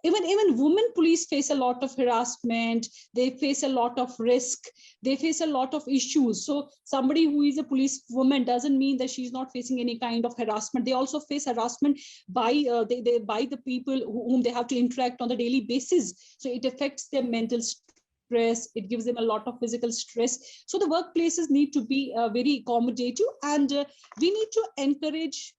even women police face a lot of harassment, they face a lot of risk, they face a lot of issues. So somebody who is a police woman doesn't mean that she's not facing any kind of harassment. They also face harassment by by the people whom they have to interact on a daily basis. So it affects their mental stress, it gives them a lot of physical stress. So the workplaces need to be very accommodative, and we need to encourage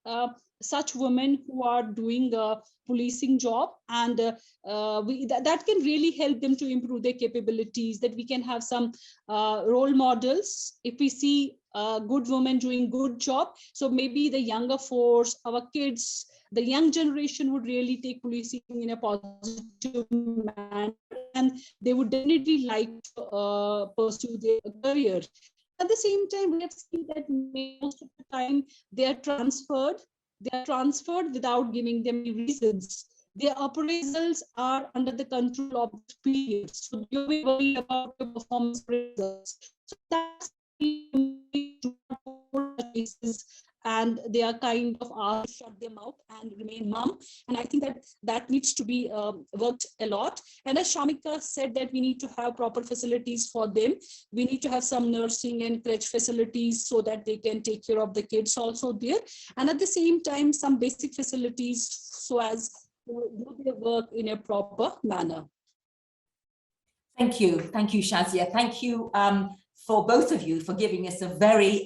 such women who are doing a policing job, and that can really help them to improve their capabilities, that we can have some role models. If we see a good woman doing good job, so maybe the younger force, our kids, the young generation would really take policing in a positive manner, and they would definitely like to pursue their career. At the same time, we have seen that most of the time they are transferred without giving them any reasons. Their appraisals are under the control of the period. So you're worried about your performance results. So that's cases, and they are kind of asked to shut their mouth and remain mum. And I think that needs to be worked a lot. And as Shamikhah said, that we need to have proper facilities for them. We need to have some nursing and crèche facilities so that they can take care of the kids also there. And at the same time, some basic facilities so as to do their work in a proper manner. Thank you, Shazia. Thank you for both of you for giving us a very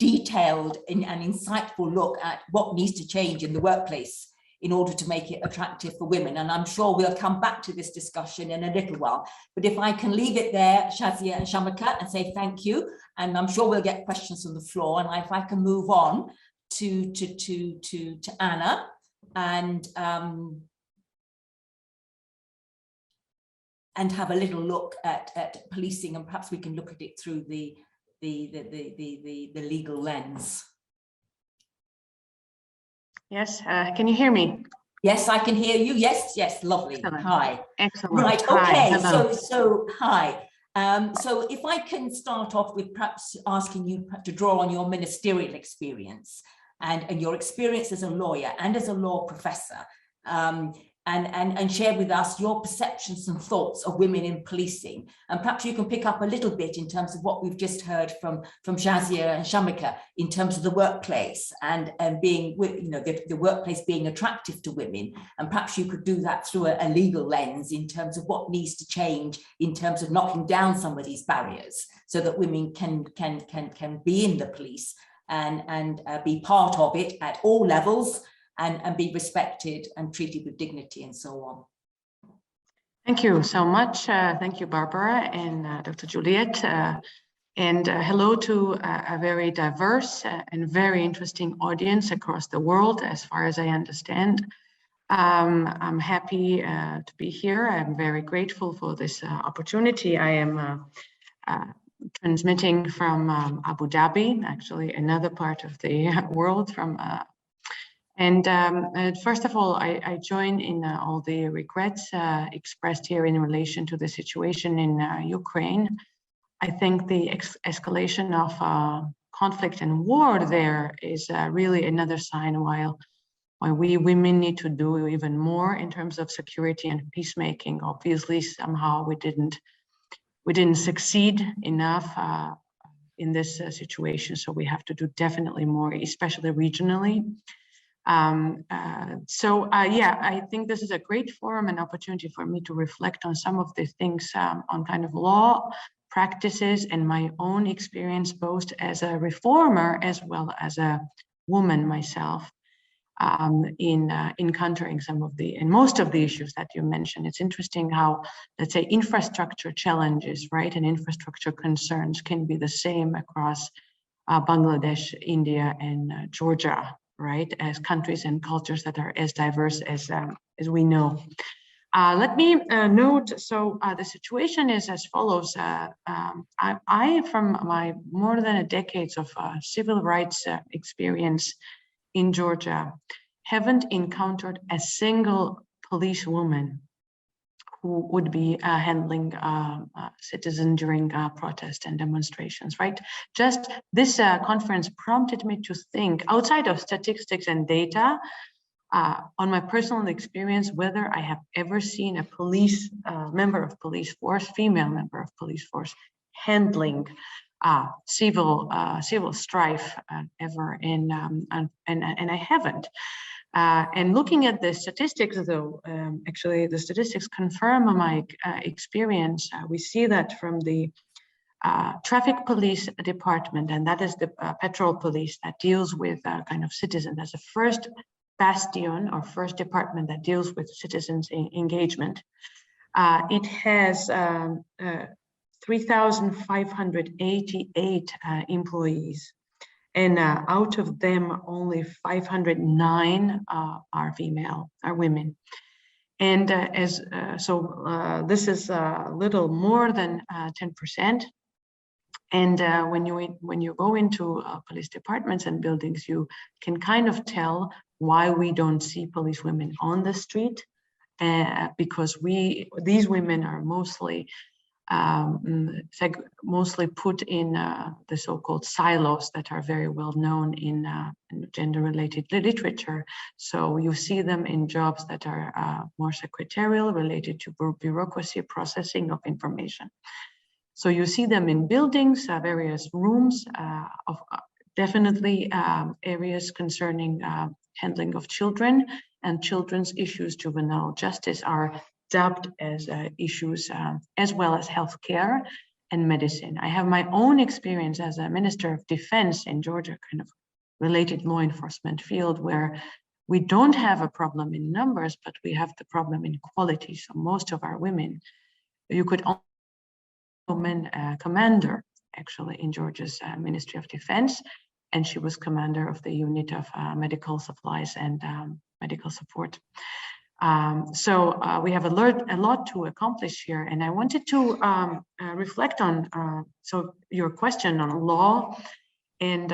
detailed and insightful look at what needs to change in the workplace in order to make it attractive for women. And I'm sure we'll come back to this discussion in a little while. But if I can leave it there, Shazia and Shamikhah, and say thank you, and I'm sure we'll get questions from the floor. And if I can move on to Anna, and and have a little look at policing, and perhaps we can look at it through the legal lens. Yes, can you hear me? Yes, I can hear you. Yes, lovely. Excellent. Hi. Excellent. Right, Hi. okay, Hello. so hi. So if I can start off with perhaps asking you to draw on your ministerial experience and your experience as a lawyer and as a law professor, and share with us your perceptions and thoughts of women in policing. And perhaps you can pick up a little bit in terms of what we've just heard from Shazia and Shamikhah in terms of the workplace and being, you know, the workplace being attractive to women. And perhaps you could do that through a legal lens in terms of what needs to change in terms of knocking down some of these barriers so that women can be in the police and be part of it at all levels, and be respected and treated with dignity and so on. Thank you so much. Thank you, Barbara and Dr. Juliet. And hello to a very diverse and very interesting audience across the world, as far as I understand. I'm happy to be here. I'm very grateful for this opportunity. I am transmitting from Abu Dhabi, actually another part of the world from And first of all, I join in all the regrets expressed here in relation to the situation in Ukraine. I think the escalation of conflict and war there is really another sign why we women need to do even more in terms of security and peacemaking. Obviously, somehow we didn't succeed enough in this situation, so we have to do definitely more, especially regionally. Yeah, I think this is a great forum and opportunity for me to reflect on some of the things on kind of law practices and my own experience, both as a reformer as well as a woman myself, in encountering some of the and most of the issues that you mentioned. It's interesting how, let's say, infrastructure challenges, right, and infrastructure concerns can be the same across Bangladesh, India, and Georgia, right, as countries and cultures that are as diverse as we know. Let me note, so the situation is as follows. I, from my more than a decades of civil rights experience in Georgia, haven't encountered a single police woman who would be handling citizens during protest and demonstrations, right? Just this conference prompted me to think outside of statistics and data on my personal experience, whether I have ever seen a police member of police force, female member of police force, handling civil strife ever, and I haven't. And looking at the statistics, though, actually the statistics confirm my experience. We see that from the traffic police department, and that is the patrol police that deals with kind of citizens as a first bastion or first department that deals with citizens engagement. It has 3,588 employees. And out of them, only 509 are female, are women. And this is a little more than 10%. And when you go into police departments and buildings, you can kind of tell why we don't see police women on the street, because these women are mostly put in the so-called silos that are very well known in gender-related literature. So you see them in jobs that are more secretarial, related to bureaucracy, processing of information. So you see them in buildings, various rooms, of definitely areas concerning handling of children and children's issues. Juvenile justice are dubbed as issues, as well as healthcare and medicine. I have my own experience as a Minister of Defense in Georgia, kind of related law enforcement field, where we don't have a problem in numbers, but we have the problem in quality. So most of our women, you could only woman commander actually in Georgia's Ministry of Defense, and she was commander of the unit of medical supplies and medical support. So we have a lot to accomplish here, and I wanted to reflect on so your question on law and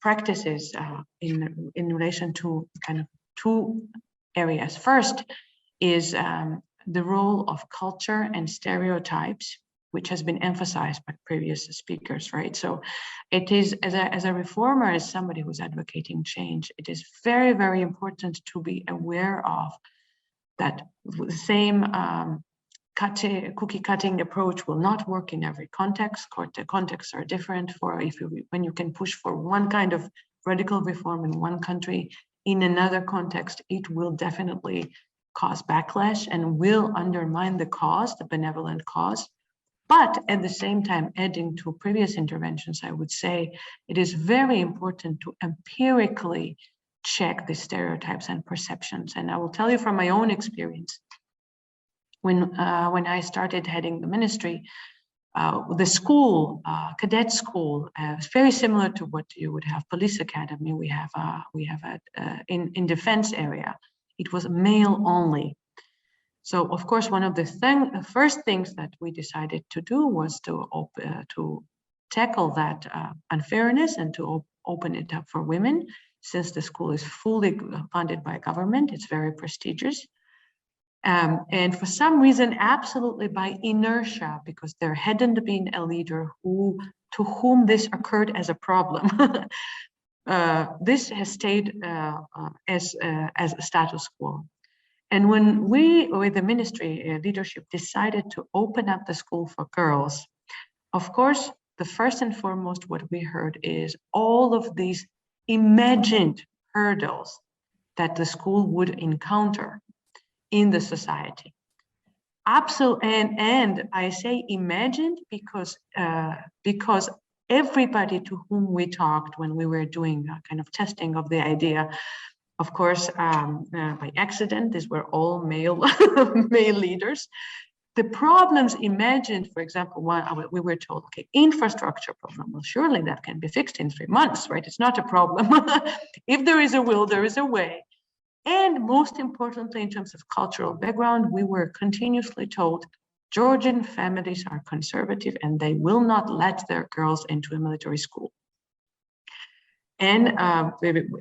practices in relation to kind of two areas. First is the role of culture and stereotypes, which has been emphasized by previous speakers, right? So it is, as a reformer, as somebody who's advocating change, it is very, very important to be aware of that the same cookie cutting approach will not work in every context. Contexts are different. When you can push for one kind of radical reform in one country, in another context, it will definitely cause backlash and will undermine the cause, the benevolent cause. But at the same time, adding to previous interventions, I would say it is very important to empirically check the stereotypes and perceptions. And I will tell you from my own experience, when I started heading the ministry, the school, cadet school, is very similar to what you would have police academy. We have in defense area, it was male only. So of course, one of the first things that we decided to do was to tackle that unfairness and to open it up for women. Since the school is fully funded by government, it's very prestigious. And for some reason, absolutely by inertia, because there hadn't been a leader to whom this occurred as a problem, this has stayed as a status quo. And when we, with the ministry leadership, decided to open up the school for girls, of course, the first and foremost, what we heard is all of these imagined hurdles that the school would encounter in the society. Absolutely, and I say imagined because everybody to whom we talked when we were doing a kind of testing of the idea, of course, by accident, these were all male male leaders. The problems imagined, for example, we were told, okay, infrastructure problem. Well, surely that can be fixed in 3 months, right? It's not a problem. If there is a will, there is a way. And most importantly, in terms of cultural background, we were continuously told Georgian families are conservative and they will not let their girls into a military school. And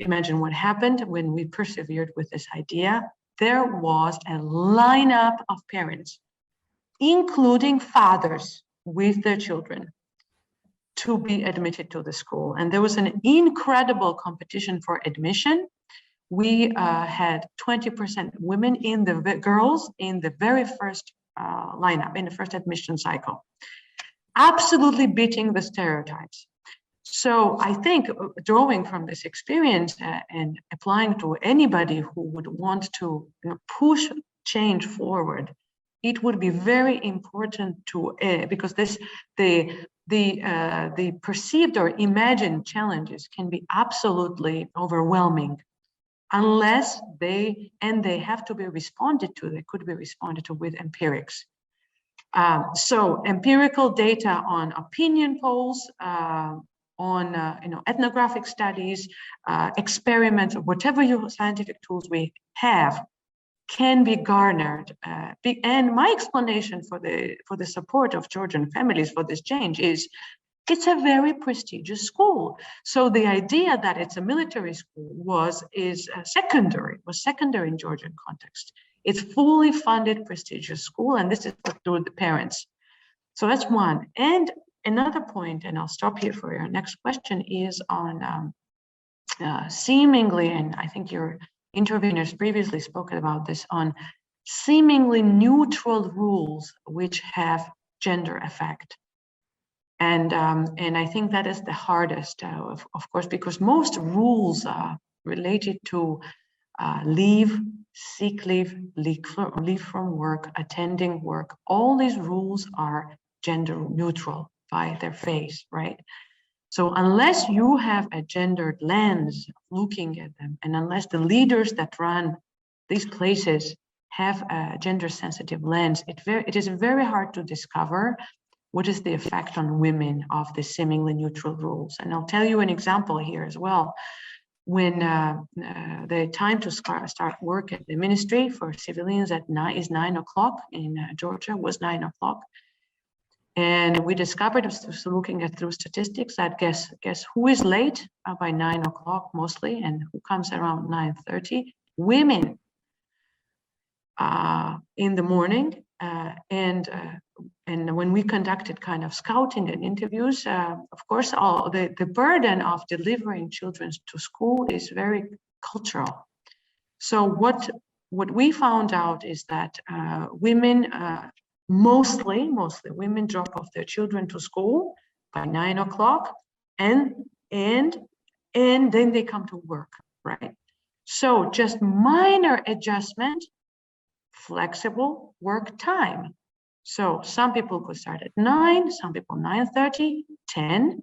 imagine what happened when we persevered with this idea. There was a lineup of parents, including fathers with their children, to be admitted to the school. And there was an incredible competition for admission. We had 20% women in the girls in the very first lineup, in the first admission cycle, absolutely beating the stereotypes. So I think drawing from this experience and applying to anybody who would want to push change forward, it would be very important to because the perceived or imagined challenges can be absolutely overwhelming unless they have to be responded to. They could be responded to with empirics. So empirical data on opinion polls, on ethnographic studies, experiments, whatever scientific tools we have, can be garnered. And my explanation for the support of Georgian families for this change is it's a very prestigious school. So the idea that it's a military school was secondary in Georgian context. It's fully funded, prestigious school, and this is what do the parents. So that's one. And another point, and I'll stop here for your next question, is on seemingly, and I think your interveners previously spoke about this, on seemingly neutral rules which have gender effect. And I think that is the hardest, of course, because most rules are related to leave, sick leave, leave from work, attending work. All these rules are gender neutral by their face, right? So unless you have a gendered lens looking at them, and unless the leaders that run these places have a gender sensitive lens, it is very hard to discover what is the effect on women of the seemingly neutral rules. And I'll tell you an example here as well. when the time to start work at the ministry for civilians is 9 o'clock in Georgia, was 9 o'clock. And we discovered, looking through statistics, that guess who is late by 9 o'clock mostly, and who comes around 9:30? Women in the morning. And when we conducted kind of scouting and interviews, of course, the burden of delivering children to school is very cultural. So what we found out is that women, mostly women drop off their children to school by 9 o'clock, and then they come to work, right? So just minor adjustment, flexible work time. So some people could start at 9, some people 9:30, 10,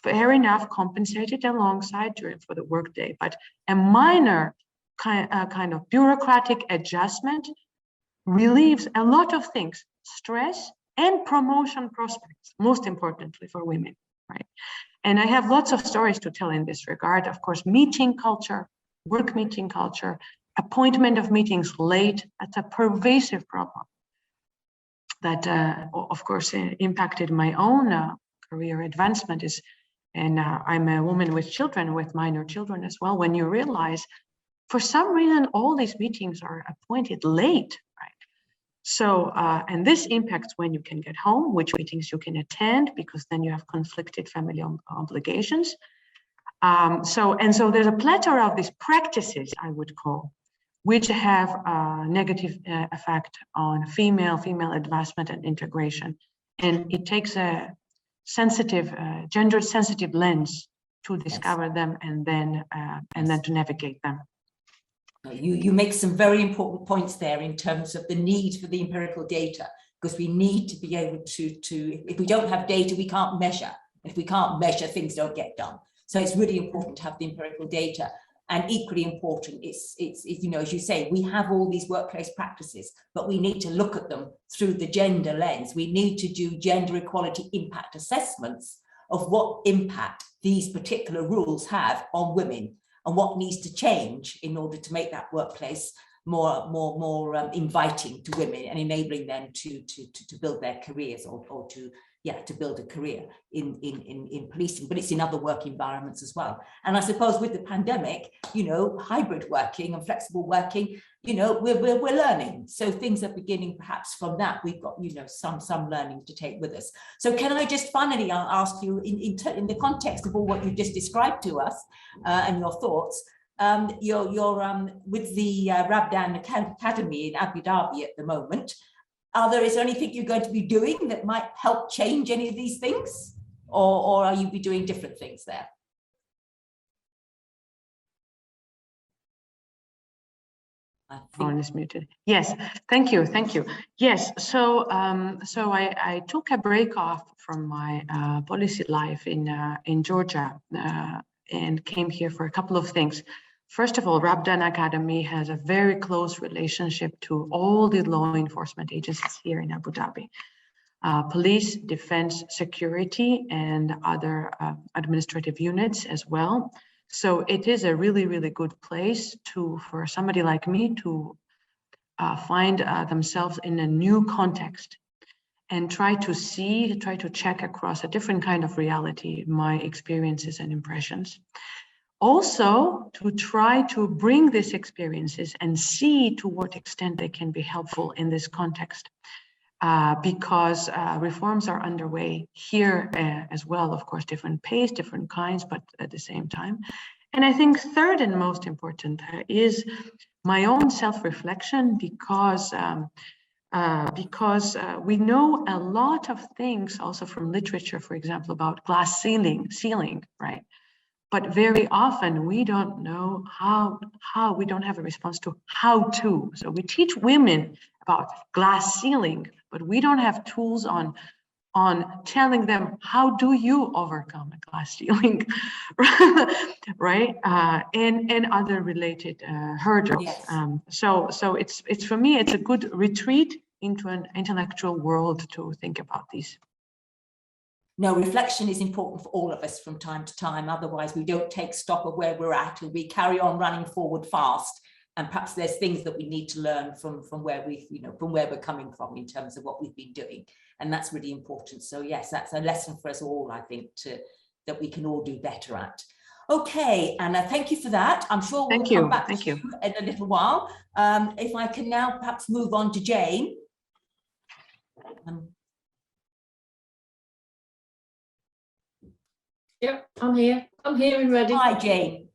fair enough, compensated alongside for the workday, but a minor kind of bureaucratic adjustment relieves a lot of things, stress and promotion prospects, most importantly for women, right? And I have lots of stories to tell in this regard. Of course, meeting culture, work meeting culture, appointment of meetings late, that's a pervasive problem that, of course, impacted my own career advancement. And I'm a woman with children, with minor children as well. When you realize, for some reason, all these meetings are appointed late, right? So, and this impacts when you can get home, which meetings you can attend, because then you have conflicted family obligations. So there's a plethora of these practices, I would call, which have a negative effect on female advancement and integration. And it takes a sensitive, gender-sensitive lens to discover them and then to navigate them. You make some very important points there in terms of the need for the empirical data, because we need to be able to if we don't have data, we can't measure. If we can't measure, things don't get done. So it's really important to have the empirical data. And equally important, it's you know, as you say, we have all these workplace practices, but we need to look at them through the gender lens. We need to do gender equality impact assessments of what impact these particular rules have on women and what needs to change in order to make that workplace more inviting to women and enabling them to build their careers or to build a career in policing, but it's in other work environments as well. And I suppose with the pandemic, you know, hybrid working and flexible working, you know, we're learning. So things are beginning perhaps from that. We've got, you know, some learning to take with us. So can I just finally ask you in the context of all what you've just described to us and your thoughts, you're with the Rabdan Academy in Abu Dhabi at the moment. Is there anything you're going to be doing that might help change any of these things? Or are you be doing different things there? Phone is muted. Yes, thank you. Yes, so I took a break off from my policy life in Georgia and came here for a couple of things. First of all, Rabdan Academy has a very close relationship to all the law enforcement agencies here in Abu Dhabi. Police, defense, security, and other administrative units as well. So it is a really, really good place for somebody like me to find themselves in a new context and try to check across a different kind of reality, my experiences and impressions. Also, to try to bring these experiences and see to what extent they can be helpful in this context, because reforms are underway here as well, of course, different pace, different kinds, but at the same time. And I think third and most important is my own self-reflection, because we know a lot of things also from literature, for example, about glass ceiling, right? But very often we don't know how we don't have a response to how to. So we teach women about glass ceiling, but we don't have tools on telling them how do you overcome a glass ceiling, right? And other related hurdles. Yes. So it's for me, it's a good retreat into an intellectual world to think about these. no, reflection is important for all of us from time to time. Otherwise, we don't take stock of where we're at, and we carry on running forward fast. And perhaps there's things that we need to learn from where we, from where we're coming from in terms of what we've been doing. And that's really important. So yes, that's a lesson for us all, I think, that we can all do better at. Okay, Anna, thank you for that. I'm sure we'll come back to you in a little while. If I can now perhaps move on to Jane. Yeah, I'm here. I'm here and ready. Hi, Jane.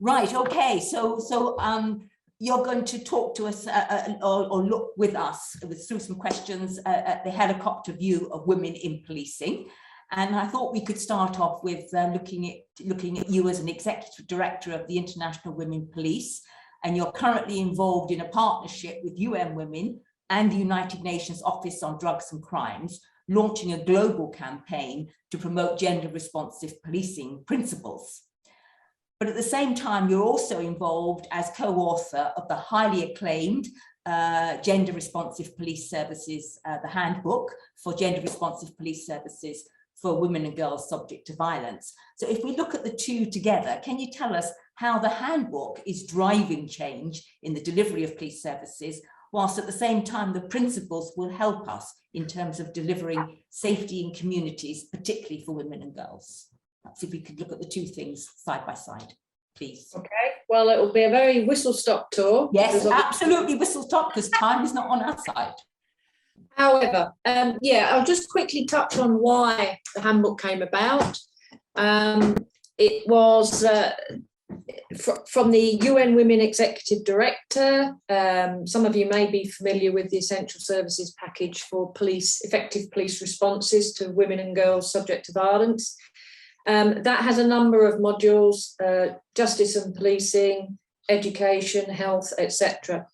Right. Okay. So you're going to talk to us or look with us through some questions at the helicopter view of women in policing. And I thought we could start off with looking at you as an executive director of the International Women Police, and you're currently involved in a partnership with UN Women and the United Nations Office on Drugs and Crimes, launching a global campaign to promote gender responsive policing principles. But at the same time, you're also involved as co-author of the highly acclaimed Gender Responsive Police Services, the Handbook for Gender Responsive Police Services for Women and Girls Subject to Violence. So if we look at the two together, can you tell us how the handbook is driving change in the delivery of police services, whilst at the same time the principles will help us in terms of delivering safety in communities, particularly for women and girls? Perhaps if we could look at the two things side by side, please. Okay, well, it will be a very whistle-stop tour. Yes, absolutely whistle-stop, because time is not on our side. However, yeah, I'll just quickly touch on why the handbook came about. It was from the UN Women Executive Director. Some of you may be familiar with the Essential Services Package for effective police responses to women and girls subject to violence. That has a number of modules: justice and policing, education, health, etc.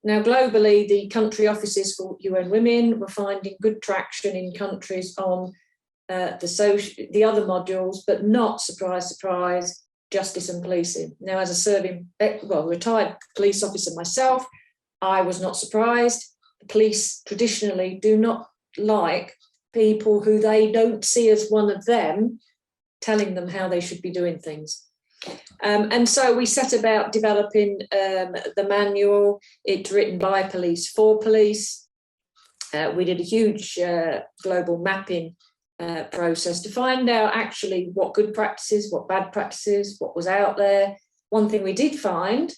Now, globally, the country offices for UN Women were finding good traction in countries on the other modules, but not, surprise, surprise, justice and policing. Now, as a retired police officer myself, I was not surprised. The police traditionally do not like people who they don't see as one of them telling them how they should be doing things. And so we set about developing the manual. It's written by police for police. We did a huge global mapping process to find out actually what good practices, what bad practices, what was out there. One thing we did find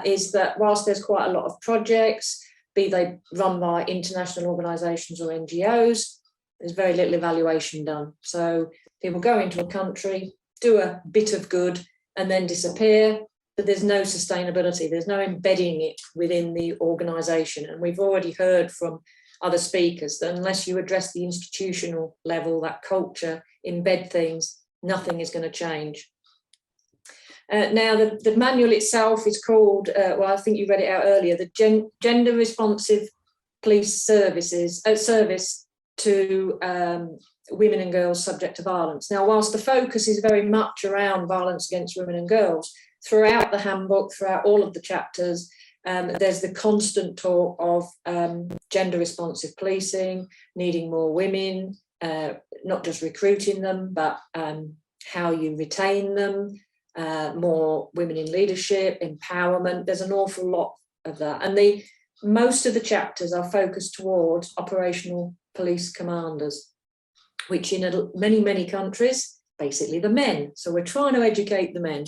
is that whilst there's quite a lot of projects, be they run by international organisations or NGOs, there's very little evaluation done. So people go into a country, do a bit of good, and then disappear, but there's no sustainability, there's no embedding it within the organisation. And we've already heard from other speakers that unless you address the institutional level, that culture, embed things, nothing is going to change. Now, the manual itself is called, well, I think you read it out earlier, the Gender Responsive Police Services, Service to Women and Girls Subject to Violence. Now, whilst the focus is very much around violence against women and girls, throughout the handbook, throughout all of the chapters, there's the constant talk of gender responsive policing, needing more women, not just recruiting them, but how you retain them, more women in leadership, empowerment. There's an awful lot of that. And most of the chapters are focused towards operational police commanders, which in many, many countries, basically the men. So we're trying to educate the men.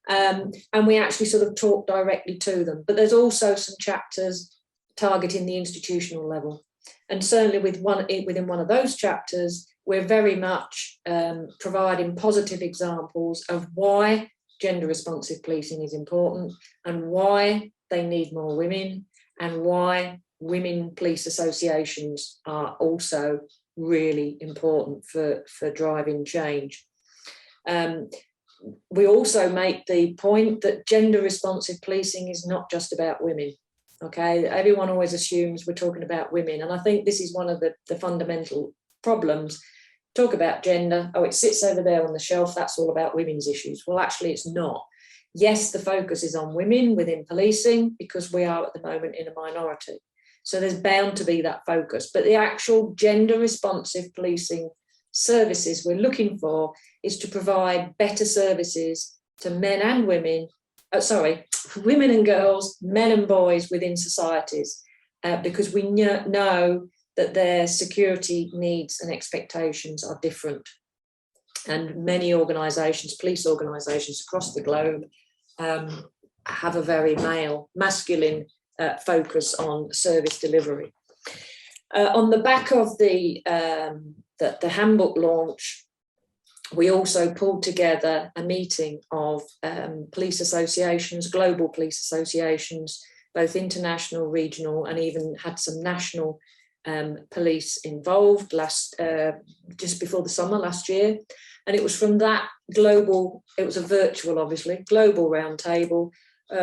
And we actually sort of talk directly to them. But there's also some chapters targeting the institutional level. And certainly within one of those chapters, we're very much providing positive examples of why gender responsive policing is important and why they need more women and why women police associations are also really important for driving change. We also make the point that gender responsive policing is not just about women. Okay, everyone always assumes we're talking about women, and I think this is one of the fundamental problems. Talk about gender, oh, it sits over there on the shelf, that's all about women's issues. Well, actually it's not. Yes, the focus is on women within policing because we are at the moment in a minority. So there's bound to be that focus. But the actual gender responsive policing services we're looking for is to provide better services to men and women, women and girls, men and boys within societies, because we know that their security needs and expectations are different. And many organisations, police organisations across the globe, have a very masculine focus on service delivery. On the back of the handbook launch, we also pulled together a meeting of police associations, global police associations, both international, regional, and even had some national police involved just before the summer last year. And it was from that global, it was a virtual, obviously, global roundtable.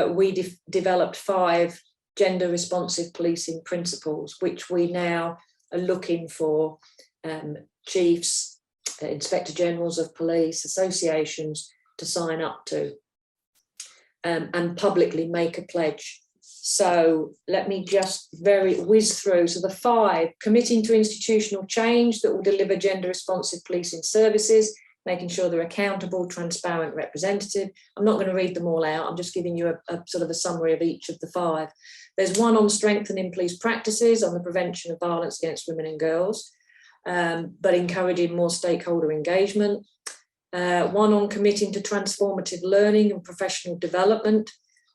We developed 5 gender responsive policing principles, which we now are looking for chiefs, inspector generals of police, associations to sign up to and publicly make a pledge. So let me just whiz through. So the 5, committing to institutional change that will deliver gender responsive policing services, making sure they're accountable, transparent, representative. I'm not going to read them all out. I'm just giving you a sort of a summary of each of the 5. There's 1 on strengthening police practices on the prevention of violence against women and girls, but encouraging more stakeholder engagement. 1 on committing to transformative learning and professional development,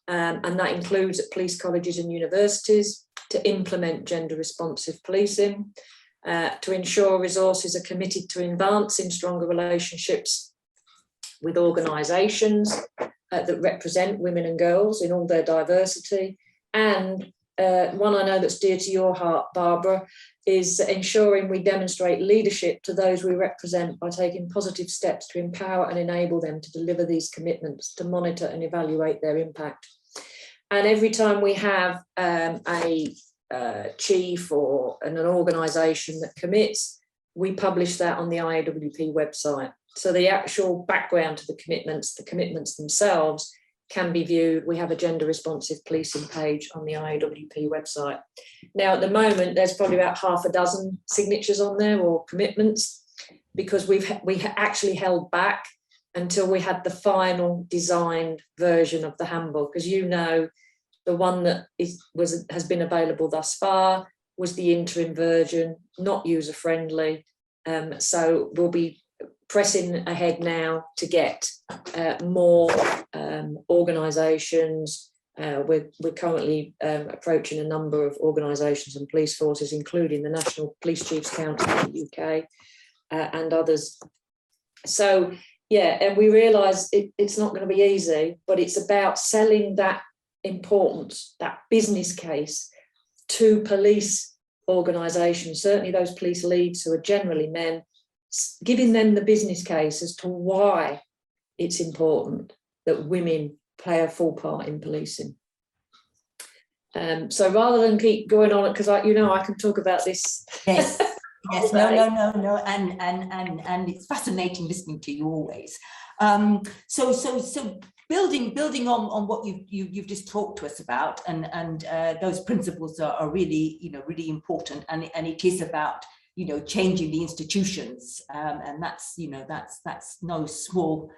and that includes at police colleges and universities to implement gender responsive policing. To ensure resources are committed to advancing stronger relationships with organisations that represent women and girls in all their diversity. And 1 I know that's dear to your heart, Barbara, is ensuring we demonstrate leadership to those we represent by taking positive steps to empower and enable them to deliver these commitments, to monitor and evaluate their impact. And every time we have a chief or an organisation that commits, we publish that on the IAWP website. So the actual background to the commitments themselves can be viewed. We have a gender responsive policing page on the IAWP website. Now at the moment there's probably about half a dozen signatures on there or commitments, because we actually held back until we had the final designed version of the handbook. As you know, the one that has been available thus far was the interim version, not user-friendly. So we'll be pressing ahead now to get more organisations. We're currently approaching a number of organisations and police forces, including the National Police Chiefs Council in the UK and others. So, yeah, and we realise it's not going to be easy, but it's about selling that importance, that business case to police organisations, certainly those police leads who are generally men, giving them the business case as to why it's important that women play a full part in policing. So rather than keep going on, because I can talk about this. Yes, yes, no, and it's fascinating listening to you always. So building on what you've just talked to us about, and those principles are really really important, and it is about changing the institutions, and that's no small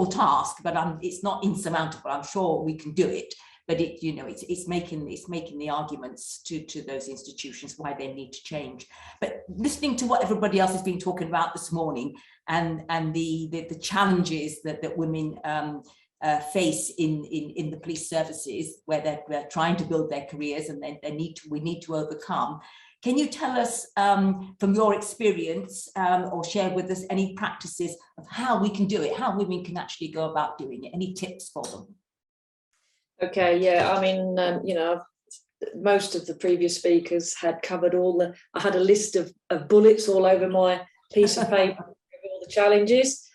task, but it's not insurmountable. I'm sure we can do it, but it's making the arguments to those institutions why they need to change. But listening to what everybody else has been talking about this morning, and the challenges that women face in the police services, where they're trying to build their careers, and we need to overcome. Can you tell us from your experience, or share with us any practices of how we can do it, how women can actually go about doing it? Any tips for them? Okay, yeah, I mean, most of the previous speakers had covered I had a list of bullets all over my piece of paper of all the challenges,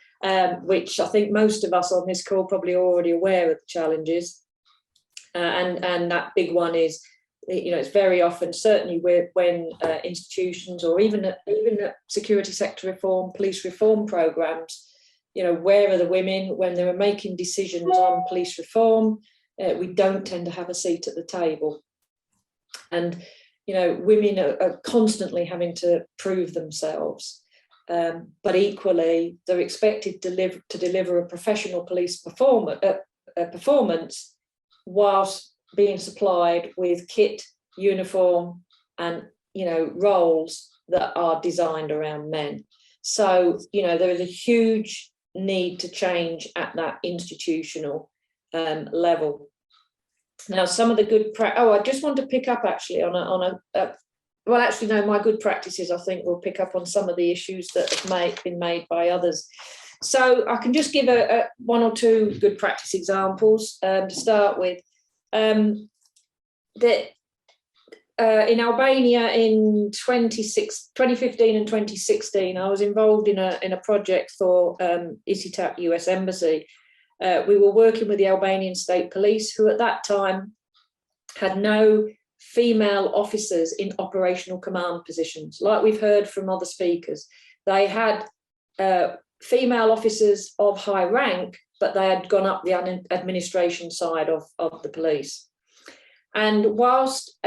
which I think most of us on this call probably are already aware of the challenges. And that big one is, it's very often, certainly when institutions or even at security sector reform, police reform programs, where are the women when they were making decisions on police reform? We don't tend to have a seat at the table. And women are constantly having to prove themselves, but equally they're expected to deliver a professional police performance whilst being supplied with kit, uniform, and roles that are designed around men. So there is a huge need to change at that institutional level. Now, some of the good I just want to pick up actually my good practices, I think, will pick up on some of the issues that have been made by others. So I can just give one or two good practice examples to start with. In Albania in 2015 and 2016, I was involved in a project for ISITAC US Embassy. We were working with the Albanian State Police, who at that time had no female officers in operational command positions. Like we've heard from other speakers, they had female officers of high rank, but they had gone up the administration side of the police. And whilst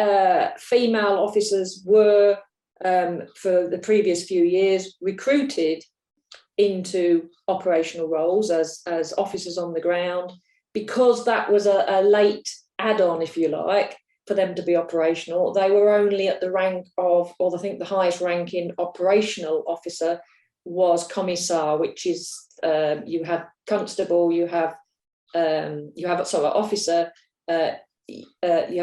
female officers were, for the previous few years, recruited into operational roles as officers on the ground, because that was a late add-on, if you like, for them to be operational, they were only at the rank of, or I think the highest ranking operational officer was commissar, which is you have constable, you have officer, you have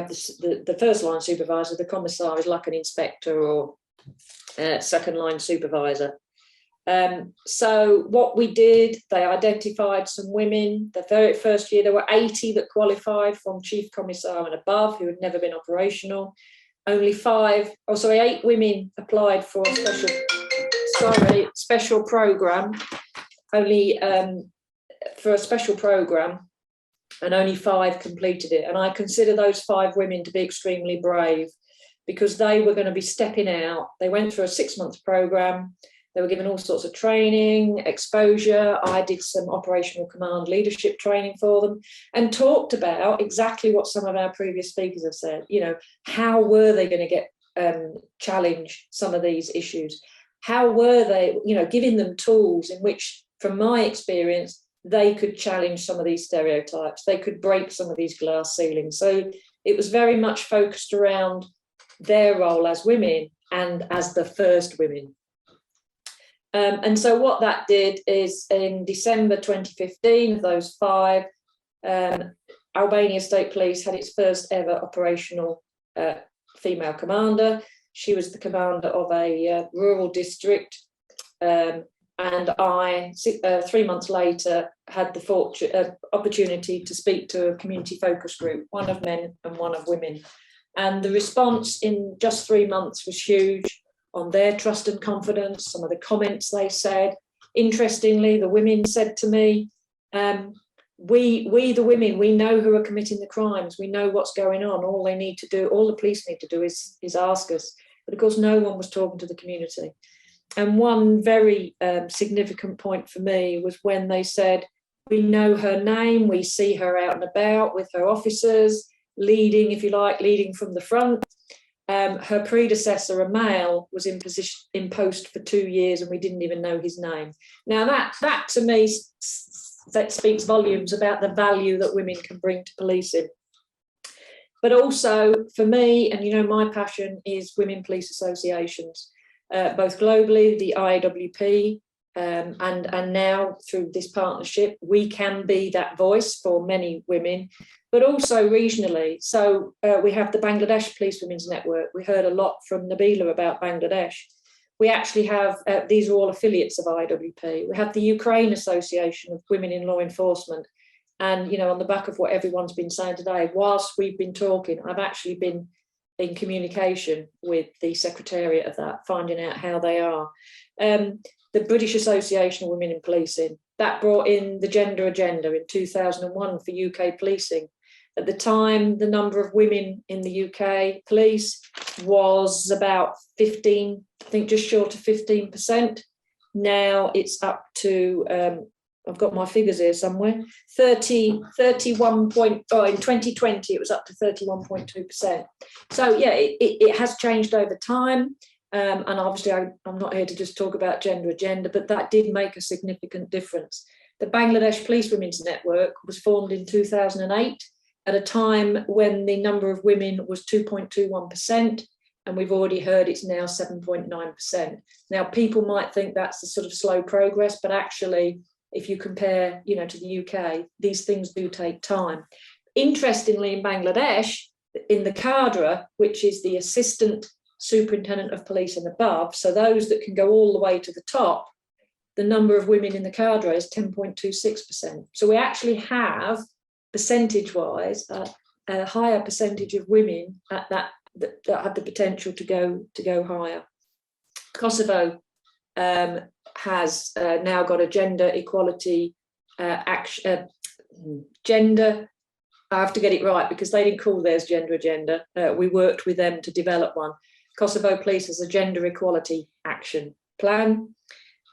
the first line supervisor. The commissar is like an inspector or second line supervisor. So what we did, they identified some women. The very first year, there were 80 that qualified from chief commissar and above who had never been operational. Only 8 women applied for a special program, only for a special program, and only 5 completed it. And I consider those 5 women to be extremely brave, because they were going to be stepping out. They went through a 6-month program. They were given all sorts of training, exposure. I did some operational command leadership training for them and talked about exactly what some of our previous speakers have said. How were they going to get challenge some of these issues? How were they, giving them tools in which, from my experience, they could challenge some of these stereotypes. They could break some of these glass ceilings. So it was very much focused around their role as women and as the first women. And so what that did is, in December 2015, of those 5, Albania State Police had its first ever operational female commander. She was the commander of a rural district. And I, 3 months later, had the opportunity to speak to a community focus group, one of men and one of women. And the response in just 3 months was huge on their trust and confidence, some of the comments they said. Interestingly, the women said to me, we the women, we know who are committing the crimes, we know what's going on, all they need to do, all the police need to do is ask us. But of course, no one was talking to the community. And one very significant point for me was when they said, we know her name, we see her out and about with her officers, leading, if you like, leading from the front. Her predecessor, a male, was in post for 2 years and we didn't even know his name. Now that to me, that speaks volumes about the value that women can bring to policing. But also for me, and my passion is women police associations, both globally, the IAWP, and now through this partnership, we can be that voice for many women, but also regionally. So we have the Bangladesh Police Women's Network. We heard a lot from Nabila about Bangladesh. We actually have, these are all affiliates of IWP. We have the Ukraine Association of Women in Law Enforcement. And, on the back of what everyone's been saying today, whilst we've been talking, I've actually been in communication with the secretariat of that, finding out how they are. The British Association of Women in Policing, that brought in the gender agenda in 2001 for UK policing. At the time, the number of women in the UK police was about 15, I think just short of 15%. Now it's up to I've got my figures here somewhere, 31 point, oh, in 2020, it was up to 31.2%. So yeah, it has changed over time. And obviously I'm not here to just talk about gender agenda, but that did make a significant difference. The Bangladesh Police Women's Network was formed in 2008 at a time when the number of women was 2.21%. And we've already heard it's now 7.9%. Now, people might think that's a sort of slow progress, but actually, if you compare, you know, to the UK, these things do take time. Interestingly, in Bangladesh, in the cadre, which is the assistant superintendent of police and above, so those that can go all the way to the top, the number of women in the cadre is 10.26%. So we actually have, percentage-wise, a higher percentage of women at that have the potential to go higher. Kosovo has now got a gender equality gender. I have to get it right because they didn't call theirs gender agenda. We worked with them to develop one. Kosovo Police has a gender equality action plan,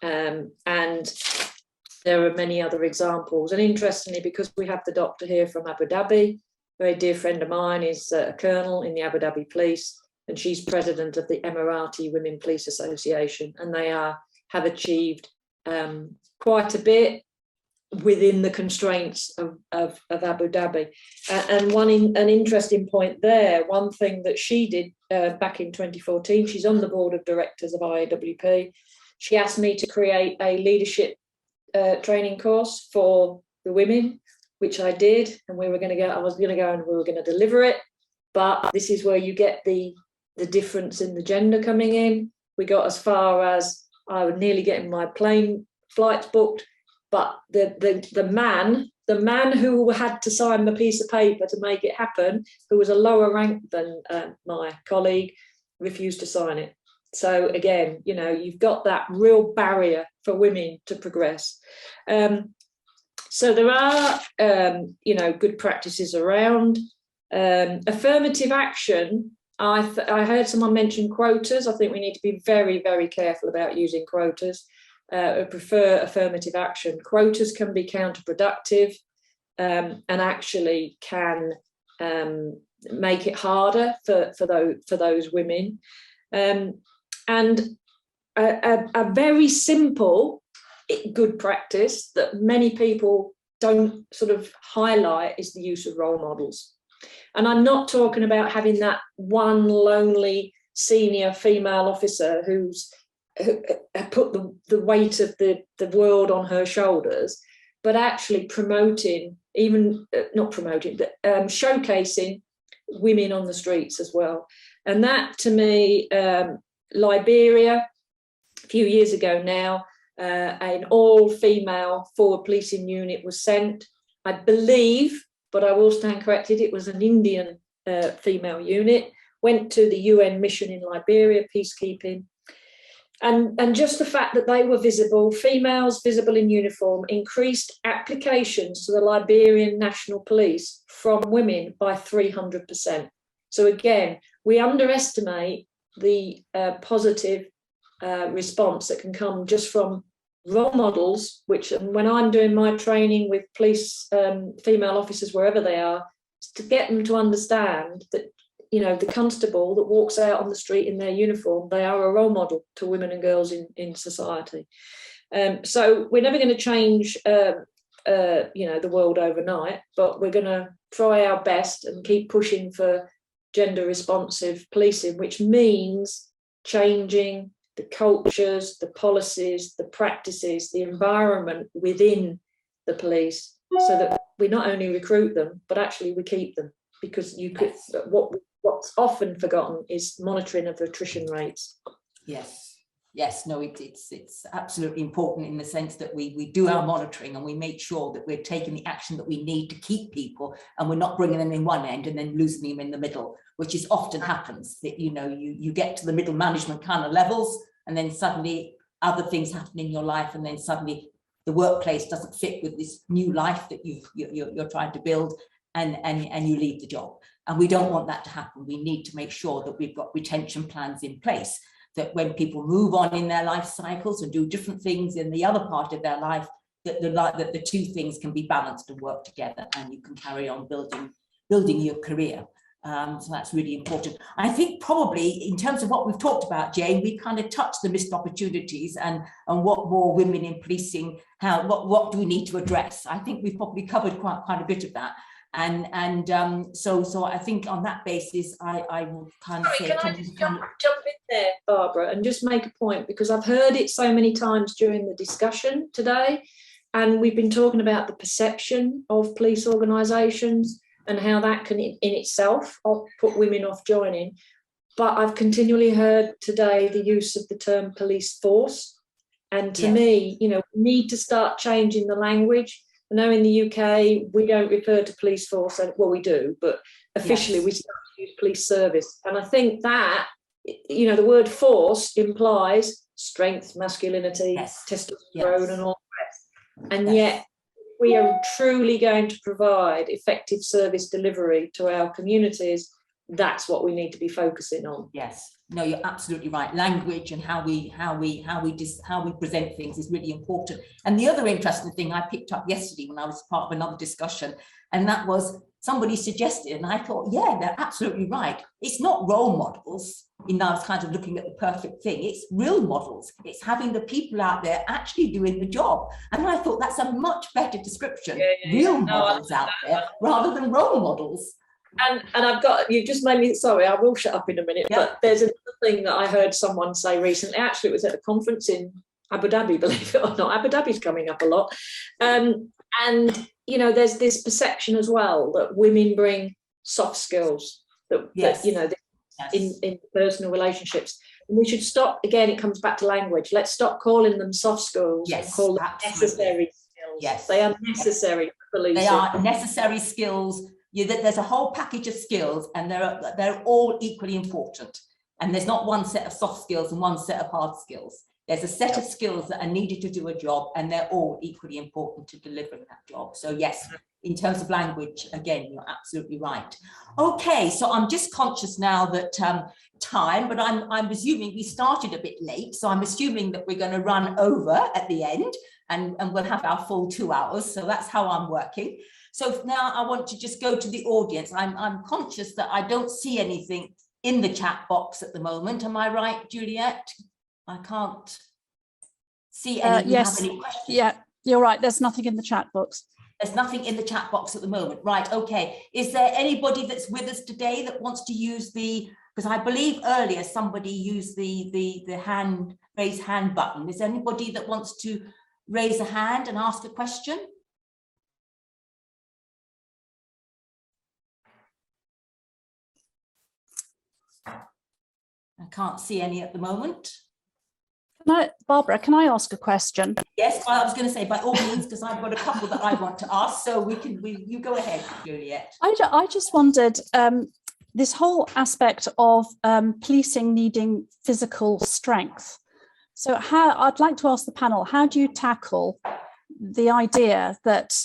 and there are many other examples. And interestingly, because we have the doctor here from Abu Dhabi, a very dear friend of mine is a colonel in the Abu Dhabi Police, and she's president of the Emirati Women Police Association, and they have achieved quite a bit within the constraints of Abu Dhabi. And an interesting point there, one thing that she did back in 2014, she's on the board of directors of IAWP. She asked me to create a leadership training course for the women, which I did, and I was going to go and we were going to deliver it. But this is where you get the difference in the gender coming in. We got as far as I was nearly getting my plane flights booked, but the man who had to sign the piece of paper to make it happen, who was a lower rank than my colleague, refused to sign it. So again, you know, you've got that real barrier for women to progress. So there are, you know, good practices around. Affirmative action, I heard someone mention quotas. I think we need to be very, very careful about using quotas. I prefer affirmative action. Quotas can be counterproductive and actually can make it harder for those women. And a very simple good practice that many people don't sort of highlight is the use of role models. And I'm not talking about having that one lonely senior female officer who put the weight of the world on her shoulders, but actually showcasing women on the streets as well. And that, to me, Liberia, a few years ago now, an all-female forward policing unit was sent. I believe, but I will stand corrected, it was an Indian female unit, went to the UN mission in Liberia, peacekeeping. And just the fact that they were visible, females visible in uniform, increased applications to the Liberian National Police from women by 300%. So again, we underestimate the positive response that can come just from role models, which when I'm doing my training with police female officers, wherever they are, to get them to understand that, you know, the constable that walks out on the street in their uniform, they are a role model to women and girls in society. So we're never going to change, you know, the world overnight, but we're going to try our best and keep pushing for gender responsive policing, which means changing the cultures, the policies, the practices, the environment within the police, so that we not only recruit them, but actually we keep them. Because you could, what's often forgotten is monitoring of attrition rates. Yes, no, it's absolutely important in the sense that we do our monitoring and we make sure that we're taking the action that we need to keep people, and we're not bringing them in one end and then losing them in the middle, which is often happens. That, you know, you get to the middle management kind of levels, and then suddenly other things happen in your life, and then suddenly the workplace doesn't fit with this new life that you're trying to build, and you leave the job. And we don't want that to happen. We need to make sure that we've got retention plans in place, that when people move on in their life cycles and do different things in the other part of their life, that the two things can be balanced and work together, and you can carry on building your career. So that's really important. I think probably in terms of what we've talked about, Jane, we kind of touched the missed opportunities and what more women in policing, what do we need to address? I think we've probably covered quite a bit of that. So I think on that basis, I will kind of say. Can I just jump in there, Barbara, and just make a point, because I've heard it so many times during the discussion today, and we've been talking about the perception of police organisations and how that can in itself put women off joining. But I've continually heard today the use of the term police force. And to me, we need to start changing the language. I know in the UK, we don't refer to police force, well, we do, but officially we start to use police service. And I think that, the word force implies strength, masculinity, testosterone and all the rest. And yet we are truly going to provide effective service delivery to our communities. That's what we need to be focusing on. Yes, no, you're absolutely right. Language and how we present things is really important. And the other interesting thing I picked up yesterday when I was part of another discussion, and that was somebody suggested, and I thought, yeah, they're absolutely right. It's not role models. I was kind of looking at the perfect thing. It's real models. It's having the people out there actually doing the job. And I thought that's a much better description. Real models out there rather than role models. And you just made me, sorry, I will shut up in a minute, but there's another thing that I heard someone say recently. Actually, it was at a conference in Abu Dhabi, believe it or not. Abu Dhabi's coming up a lot. And, there's this perception as well that women bring soft skills, in personal relationships. And we should stop, again, it comes back to language. Let's stop calling them soft skills and call them necessary skills. Yes. They are necessary for policing. They are necessary skills. There's a whole package of skills, and they're all equally important. And there's not one set of soft skills and one set of hard skills. There's a set of skills that are needed to do a job, and they're all equally important to delivering that job. So yes, in terms of language, again, you're absolutely right. Okay, so I'm just conscious now that time, but I'm assuming we started a bit late, so I'm assuming that we're going to run over at the end, and we'll have our full 2 hours. So that's how I'm working. So now I want to just go to the audience. I'm conscious that I don't see anything in the chat box at the moment. Am I right, Juliet? I can't see any. Yes, yeah, you're right. There's nothing in the chat box. There's nothing in the chat box at the moment. Right, okay. Is there anybody that's with us today that wants to use because I believe earlier somebody used the raise hand button. Is there anybody that wants to raise a hand and ask a question? I can't see any at the moment. Barbara, can I ask a question? Yes, well, I was going to say by all means, because I've got a couple that I want to ask. So you go ahead, Juliet. I just wondered, this whole aspect of policing needing physical strength. So I'd like to ask the panel, how do you tackle the idea that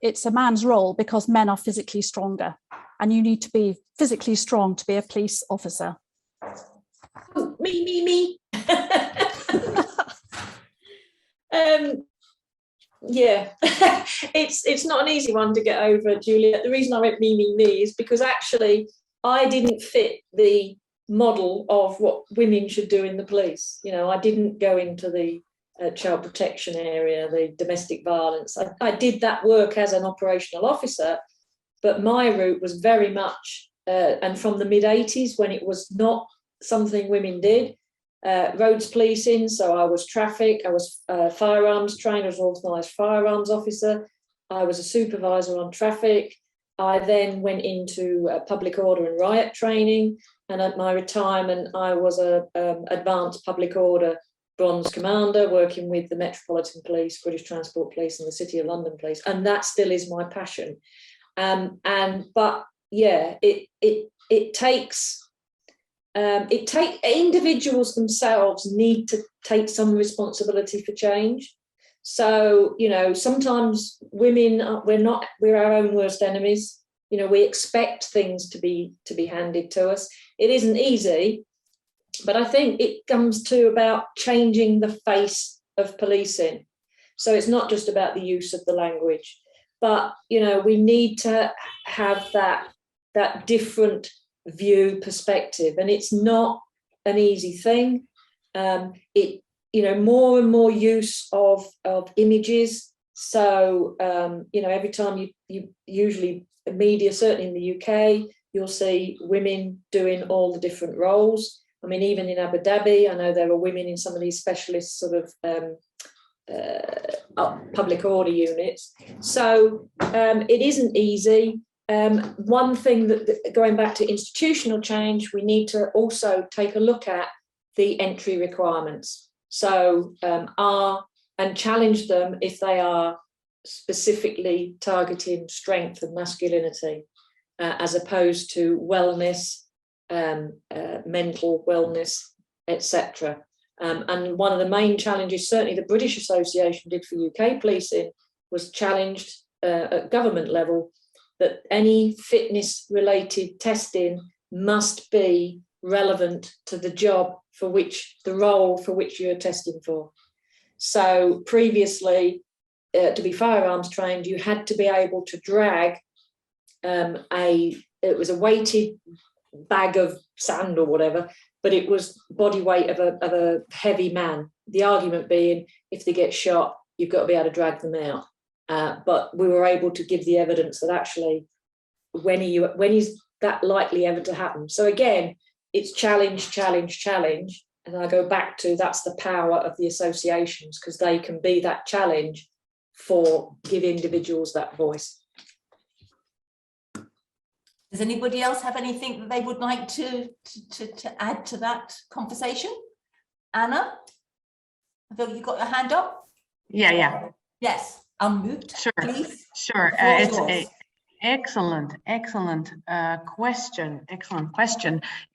it's a man's role because men are physically stronger and you need to be physically strong to be a police officer? Me. Yeah, it's not an easy one to get over, Juliet. The reason I went me is because actually I didn't fit the model of what women should do in the police. I didn't go into the child protection area, the domestic violence. I did that work as an operational officer, but my route was very much, and from the mid-80s when it was not something women did, roads policing. So I was traffic, I was firearms trained, I was an authorised firearms officer, I was a supervisor on traffic. I then went into public order and riot training, and at my retirement I was a advanced public order bronze commander working with the Metropolitan Police, British Transport Police and the City of London Police, and that still is my passion. But yeah, it takes individuals themselves need to take some responsibility for change. So, sometimes women, we're our own worst enemies. We expect things to be handed to us. It isn't easy, but I think it comes to about changing the face of policing. So it's not just about the use of the language, but, you know, we need to have that different view perspective, and it's not an easy thing. You know, more and more use of images. So, you know, every time you usually media, certainly in the UK, you'll see women doing all the different roles. I mean, even in Abu Dhabi, I know there are women in some of these specialist sort of public order units. So it isn't easy. One thing that going back to institutional change, we need to also take a look at the entry requirements. So and challenge them if they are specifically targeting strength and masculinity, as opposed to wellness, mental wellness, etc. And one of the main challenges, certainly the British Association did for UK policing, was challenged at government level that any fitness-related testing must be relevant to the job for which, the role for which you're testing for. So previously, to be firearms trained, you had to be able to drag it was a weighted bag of sand or whatever, but it was body weight of a heavy man. The argument being, if they get shot, you've got to be able to drag them out. But we were able to give the evidence that actually, when is that likely ever to happen? So again, it's challenge, challenge, challenge. And I go back to, that's the power of the associations, because they can be that challenge for give individuals that voice. Does anybody else have anything that they would like to add to that conversation? Anna, I feel you got your hand up. Yeah. Yes, unmute, sure, please. Sure, it's a excellent question,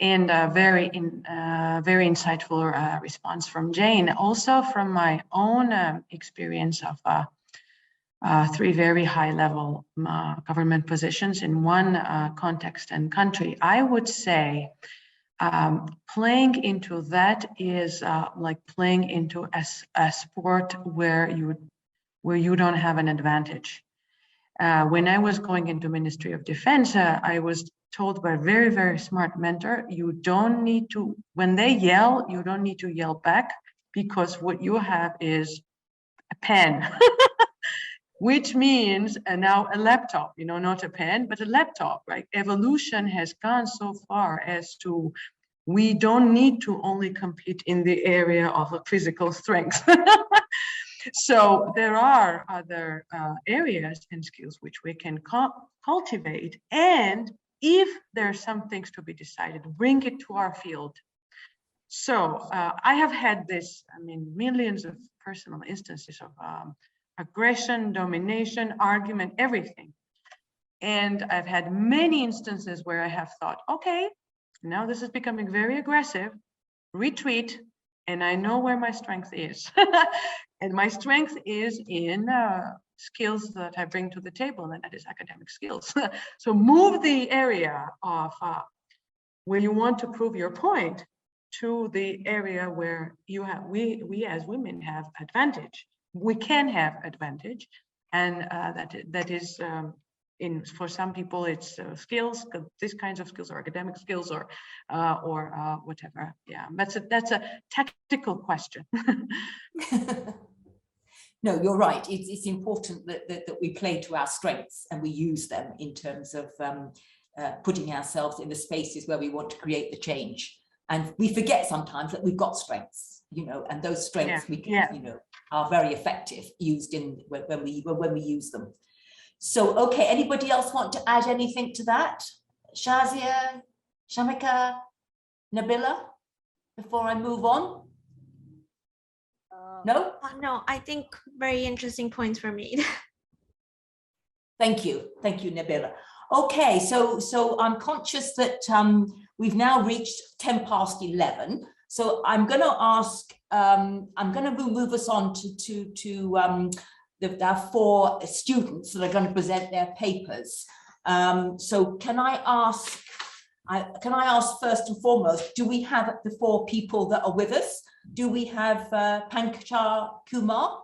and very insightful response from Jane. Also from my own experience of 3 very high-level government positions in one context and country, I would say playing into that is like playing into a sport where you don't have an advantage. When I was going into Ministry of Defense, I was told by a very, very smart mentor, you don't need to, when they yell, you don't need to yell back, because what you have is a pen. Which means now a laptop, you know, not a pen, but a laptop, right? Evolution has gone so far as to, we don't need to only compete in the area of physical strength. So there are other areas and skills which we can cultivate. And if there are some things to be decided, bring it to our field. So I have had this, I mean, millions of personal instances of aggression, domination, argument, everything. And I've had many instances where I have thought, okay, now this is becoming very aggressive, retreat, and I know where my strength is. And my strength is in skills that I bring to the table, and that is academic skills. So move the area of where you want to prove your point to the area where you have, we as women have advantage. We can have advantage, and that is for some people it's skills. These kinds of skills, or academic skills, or whatever. Yeah, that's a tactical question. No, you're right. It's important that we play to our strengths and we use them in terms of putting ourselves in the spaces where we want to create the change. And we forget sometimes that we've got strengths, you know, and those strengths we can, you know, are very effective used in when we use them. So, okay, anybody else want to add anything to that? Shazia, Shamikhah, Nabila, before I move on? No? No, I think very interesting points were made. Thank you, Nabila. Okay, so I'm conscious that we've now reached 11:10. So I'm going to ask, I'm going to move us on to our 4 students that are going to present their papers. So can I ask first and foremost, do we have the 4 people that are with us? Do we have Pankaj, Kumar,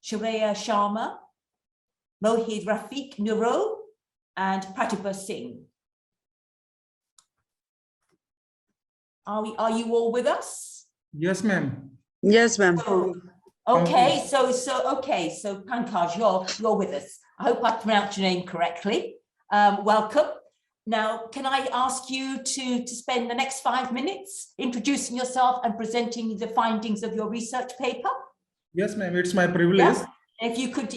Shreya Sharma, Mohid Rafiq Nuro, and Pratibha Singh. Are you all with us? Yes, ma'am. Yes, ma'am. Okay, so Pankaj, you're with us. I hope I pronounced your name correctly. Welcome. Now, can I ask you to spend the next 5 minutes introducing yourself and presenting the findings of your research paper? Yes, ma'am. It's my privilege. Yeah. If you could,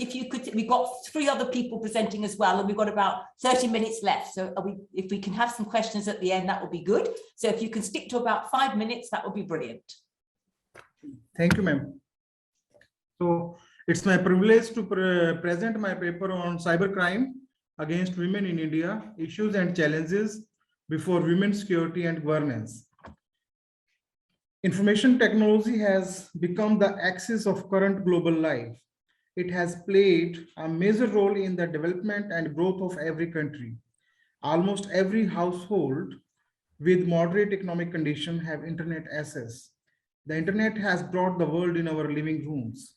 we've got 3 other people presenting as well, and we've got about 30 minutes left. So if we can have some questions at the end, that would be good. So if you can stick to about 5 minutes, that would be brilliant. Thank you, ma'am. So it's my privilege to present my paper on cybercrime against women in India, issues and challenges before women's security and governance. Information technology has become the axis of current global life. It has played a major role in the development and growth of every country. Almost every household with moderate economic condition have internet access. The internet has brought the world in our living rooms.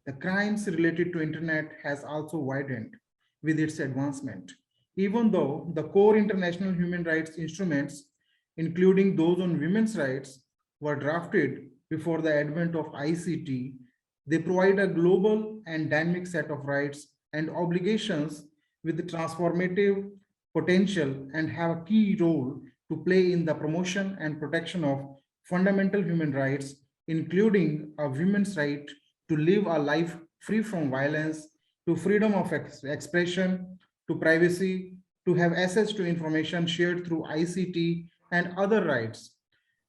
The crimes related to internet has also widened with its advancement. Even though the core international human rights instruments, including those on women's rights, were drafted before the advent of ICT, they provide a global and dynamic set of rights and obligations with the transformative potential and have a key role to play in the promotion and protection of fundamental human rights, including a woman's right to live a life free from violence, to freedom of expression, to privacy, to have access to information shared through ICT and other rights.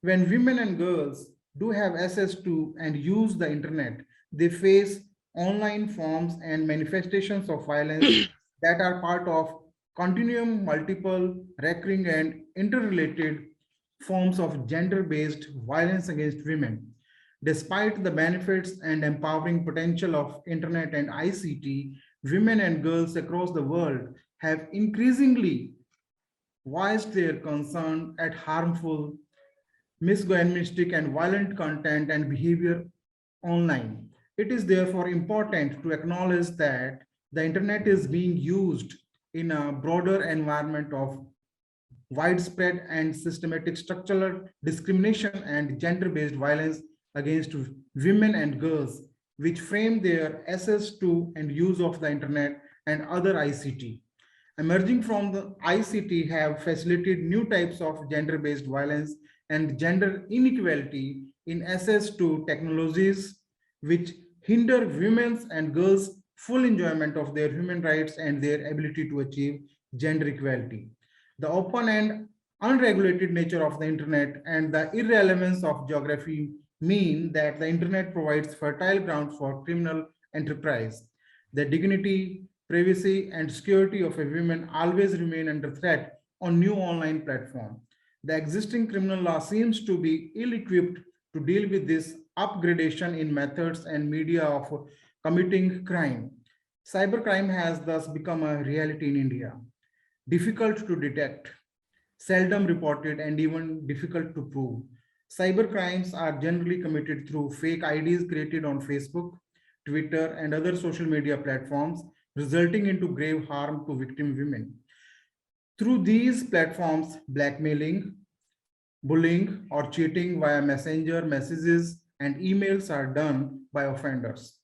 When women and girls do have access to and use the internet, they face online forms and manifestations of violence that are part of continuum multiple, recurring and interrelated forms of gender-based violence against women. Despite the benefits and empowering potential of internet and ICT, women and girls across the world have increasingly voiced their concern at harmful, misogynistic and violent content and behavior online. It is therefore important to acknowledge that the internet is being used in a broader environment of widespread and systematic structural discrimination and gender-based violence against women and girls, which frame their access to and use of the internet and other ICT. Emerging from the ICT have facilitated new types of gender-based violence and gender inequality in access to technologies which hinder women's and girls' full enjoyment of their human rights and their ability to achieve gender equality. The open and unregulated nature of the internet and the irrelevance of geography mean that the internet provides fertile ground for criminal enterprise. The dignity, privacy, and security of a woman always remain under threat on new online platforms. The existing criminal law seems to be ill-equipped to deal with this upgradation in methods and media of committing crime. Cybercrime has thus become a reality in India, difficult to detect, seldom reported, and even difficult to prove. Cybercrimes are generally committed through fake IDs created on Facebook, Twitter, and other social media platforms, resulting into grave harm to victim women. Through these platforms, blackmailing, bullying, or cheating via messenger messages and emails are done by offenders.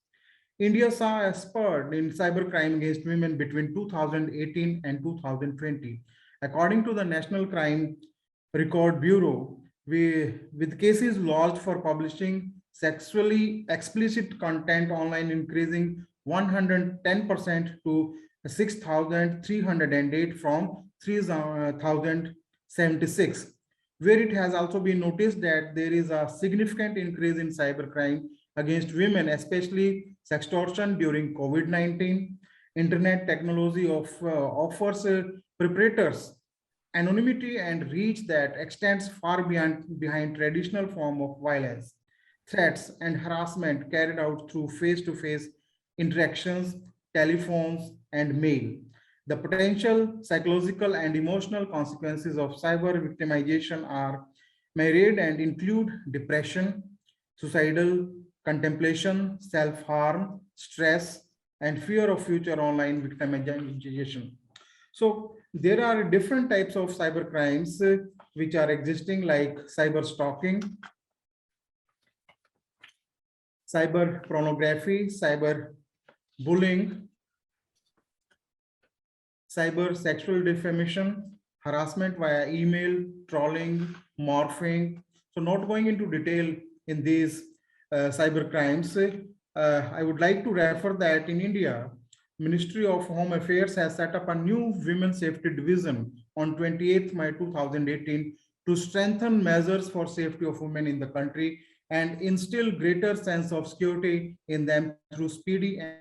India saw a spurt in cybercrime against women between 2018 and 2020. According to the National Crime Record Bureau, with cases lodged for publishing sexually explicit content online increasing 110% to 6,308 from 3,076, where it has also been noticed that there is a significant increase in cybercrime against women, especially sextortion during COVID-19. Internet technology offers perpetrators anonymity and reach that extends far behind traditional form of violence, threats, and harassment carried out through face-to-face interactions, telephones, and mail. The potential psychological and emotional consequences of cyber victimization are myriad and include depression, suicidal contemplation, self-harm, stress, and fear of future online victimization. So there are different types of cyber crimes which are existing, like cyber stalking, cyber pornography, cyber bullying, cyber sexual defamation, harassment via email, trolling, morphing. So not going into detail in these cyber crimes, I would like to refer that in India, Ministry of Home Affairs has set up a new Women's Safety Division on 28th May 2018 to strengthen measures for safety of women in the country and instill greater sense of security in them through speedy and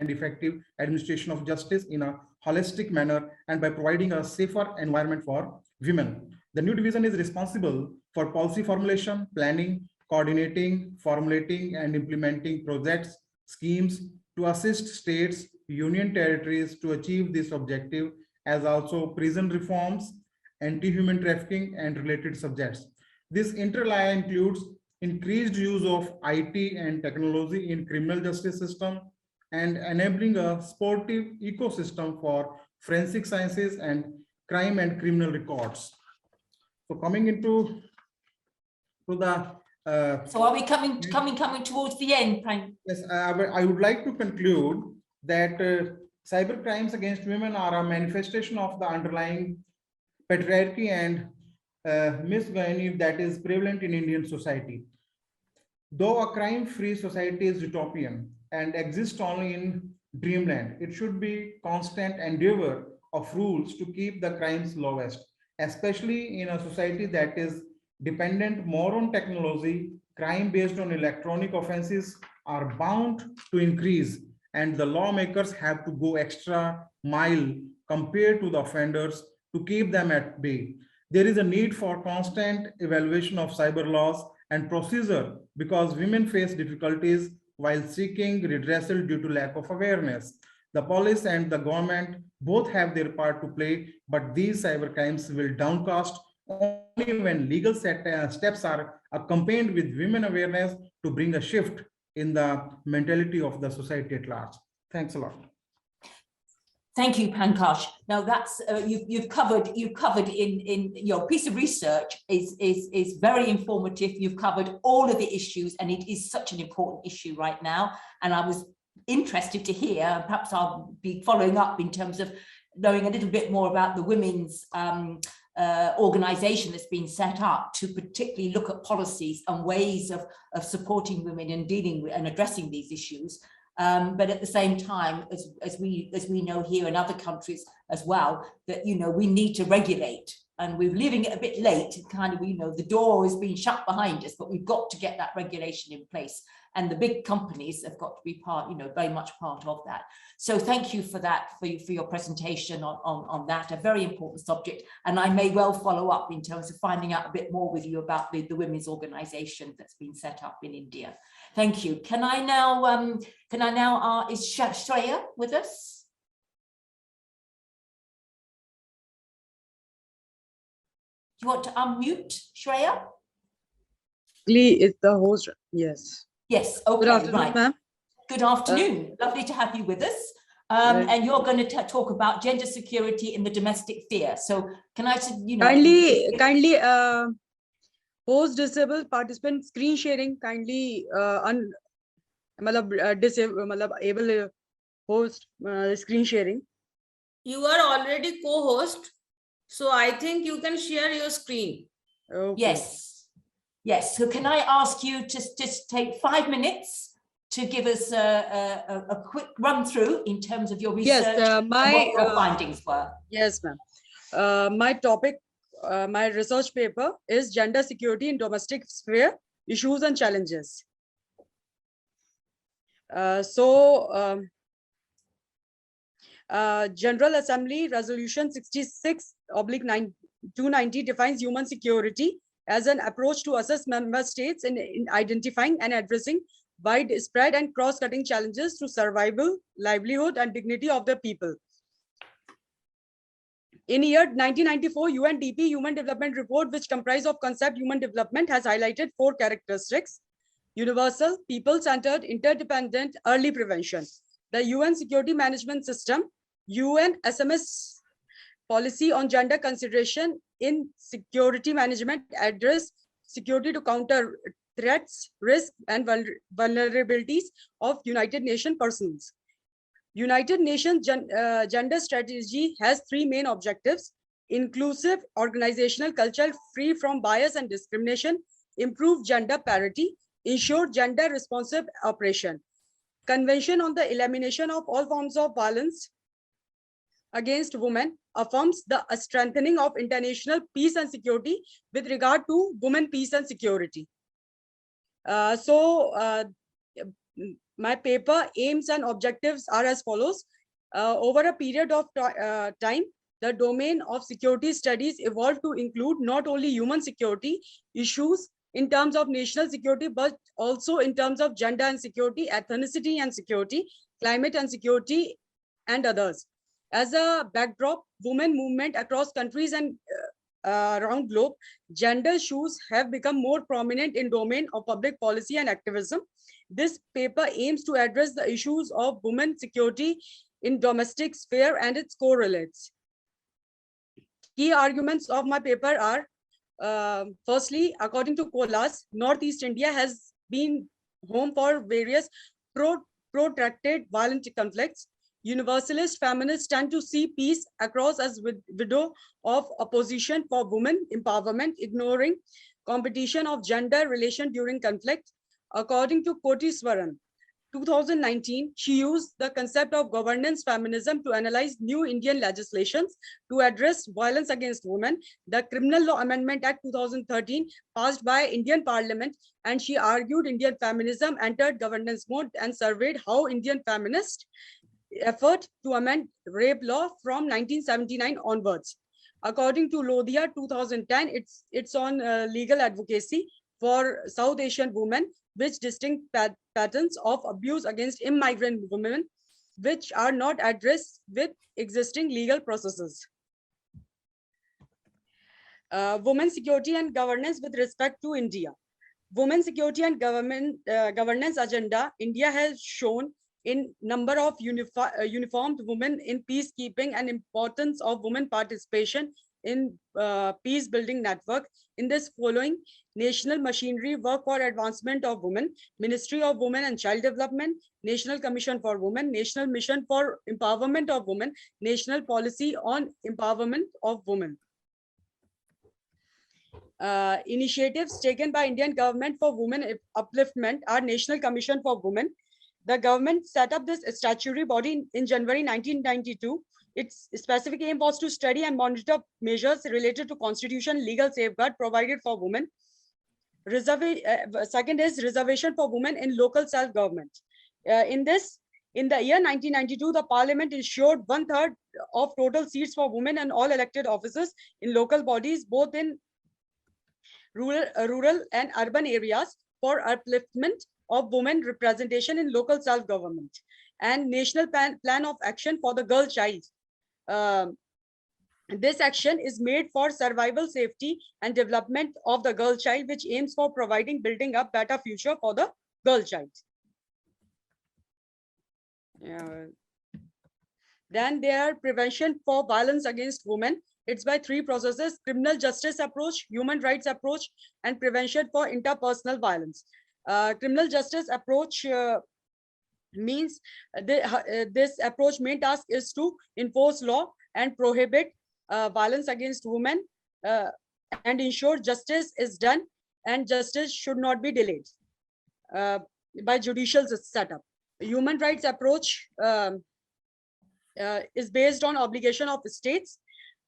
effective administration of justice in a holistic manner and by providing a safer environment for women. The new division is responsible for policy formulation, planning, coordinating, formulating, and implementing projects, schemes to assist states, union territories to achieve this objective, as also prison reforms, anti-human trafficking, and related subjects. This interlay includes increased use of IT and technology in criminal justice system and enabling a sportive ecosystem for forensic sciences and crime and criminal records. So coming into the so are we coming towards the end, Frank? Yes, I would like to conclude that cyber crimes against women are a manifestation of the underlying patriarchy and misogyny that is prevalent in Indian society. Though a crime-free society is utopian and exists only in dreamland, it should be constant endeavor of rules to keep the crimes lowest, especially in a society that is dependent more on technology. Crime based on electronic offenses are bound to increase, and the lawmakers have to go extra mile compared to the offenders to keep them at bay. There is a need for constant evaluation of cyber laws and procedure because women face difficulties while seeking redressal due to lack of awareness. The police and the government both have their part to play, but these cyber crimes will downcast only when legal steps are accompanied with women awareness to bring a shift in the mentality of the society at large. Thanks a lot. Thank you, Pankaj. Now that's you've covered in your piece of research is very informative. You've covered all of the issues, and it is such an important issue right now. And I was interested to hear, perhaps I'll be following up in terms of knowing a little bit more about the women's organization that's been set up to particularly look at policies and ways of supporting women and dealing with and addressing these issues. But at the same time, as we know here in other countries as well, that we need to regulate, and we're leaving it a bit late. Kind of, the door is being shut behind us, but we've got to get that regulation in place. And the big companies have got to be part, very much part of that. So thank you for that, for your presentation on that, a very important subject. And I may well follow up in terms of finding out a bit more with you about the women's organization that's been set up in India. Thank you. Can I now, is Shreya with us? Do you want to unmute, Shreya? Lee is the host, yes. Yes, okay, Good afternoon, right. ma'am. Good afternoon. Lovely to have you with us. And you're going to talk about gender security in the domestic sphere. So can I, kindly host disabled participant screen sharing, kindly able host screen sharing. You are already co-host, so I think you can share your screen. Okay. Yes. So can I ask you to just take 5 minutes to give us a quick run through in terms of your research and what your findings were? Yes, ma'am. My topic, my research paper is Gender Security in Domestic Sphere, Issues and Challenges. General Assembly Resolution 66/290 defines human security as an approach to assess member states in identifying and addressing widespread and cross-cutting challenges to survival, livelihood, and dignity of the people. In year 1994, UNDP Human Development Report, which comprised of concept human development, has highlighted 4 characteristics. universal, people-centered, interdependent early prevention. The UN Security Management System, UN SMS policy on gender consideration in security management address security to counter threats, risks, and vulnerabilities of United Nations persons. United Nations gender strategy has three main objectives: inclusive organizational culture free from bias and discrimination, improve gender parity, ensure gender responsive operation. Convention on the Elimination of All Forms of Violence Against Women affirms the strengthening of international peace and security with regard to women, peace and security. My paper aims and objectives are as follows. Over a period of time, the domain of security studies evolved to include not only human security issues in terms of national security, but also in terms of gender and security, ethnicity and security, climate and security, and others. As a backdrop, women movement across countries and around globe, gender issues have become more prominent in domain of public policy and activism. This paper aims to address the issues of women security in domestic sphere and its correlates. Key arguments of my paper are, firstly, according to COLAS, Northeast India has been home for various protracted violent conflicts. Universalist feminists tend to see peace across as window of opposition for women empowerment, ignoring competition of gender relation during conflict. According to Koti Swaran, 2019, she used the concept of governance feminism to analyze new Indian legislations to address violence against women, the Criminal Law Amendment Act 2013 passed by Indian Parliament, and she argued Indian feminism entered governance mode and surveyed how Indian feminists effort to amend rape law from 1979 onwards. According to Lydia 2010, it's on legal advocacy for South Asian women, which distinct patterns of abuse against immigrant women, which are not addressed with existing legal processes. Women security and governance with respect to India. Women security and governance agenda, India has shown in number of uniformed women in peacekeeping and importance of women participation in peace building network. In this following: National Machinery Work for Advancement of Women, Ministry of Women and Child Development, National Commission for Women, National Mission for Empowerment of Women, National Policy on Empowerment of Women. Initiatives taken by Indian government for women upliftment are National Commission for Women. The government set up this statutory body in January 1992. Its specific aim was to study and monitor measures related to constitution, legal safeguard provided for women. Second is reservation for women in local self-government. In the year 1992, the parliament ensured 1/3 of total seats for women and all elected officers in local bodies, both in rural and urban areas, for upliftment of women representation in local self-government, and national plan of action for the girl child. This action is made for survival, safety, and development of the girl child, which aims for building up better future for the girl child. Then there are prevention for violence against women. It's by three processes: criminal justice approach, human rights approach, and prevention for interpersonal violence. Criminal justice approach means this approach main task is to enforce law and prohibit violence against women and ensure justice is done, and justice should not be delayed by judicial setup. Human rights approach is based on obligation of states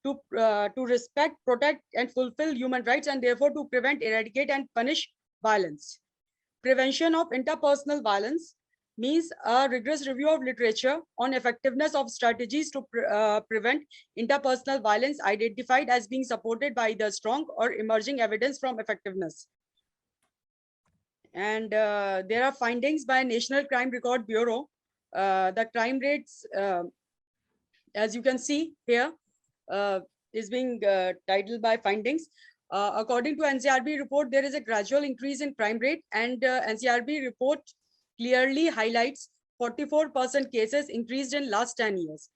to respect, protect, and fulfill human rights, and therefore to prevent, eradicate, and punish violence. Prevention of interpersonal violence means a rigorous review of literature on effectiveness of strategies to prevent interpersonal violence identified as being supported by either strong or emerging evidence from effectiveness. And there are findings by National Crime Record Bureau. The crime rates, as you can see here, is being titled by findings. According to NCRB report, there is a gradual increase in crime rate, and NCRB report clearly highlights 44% cases increased in last 10 years.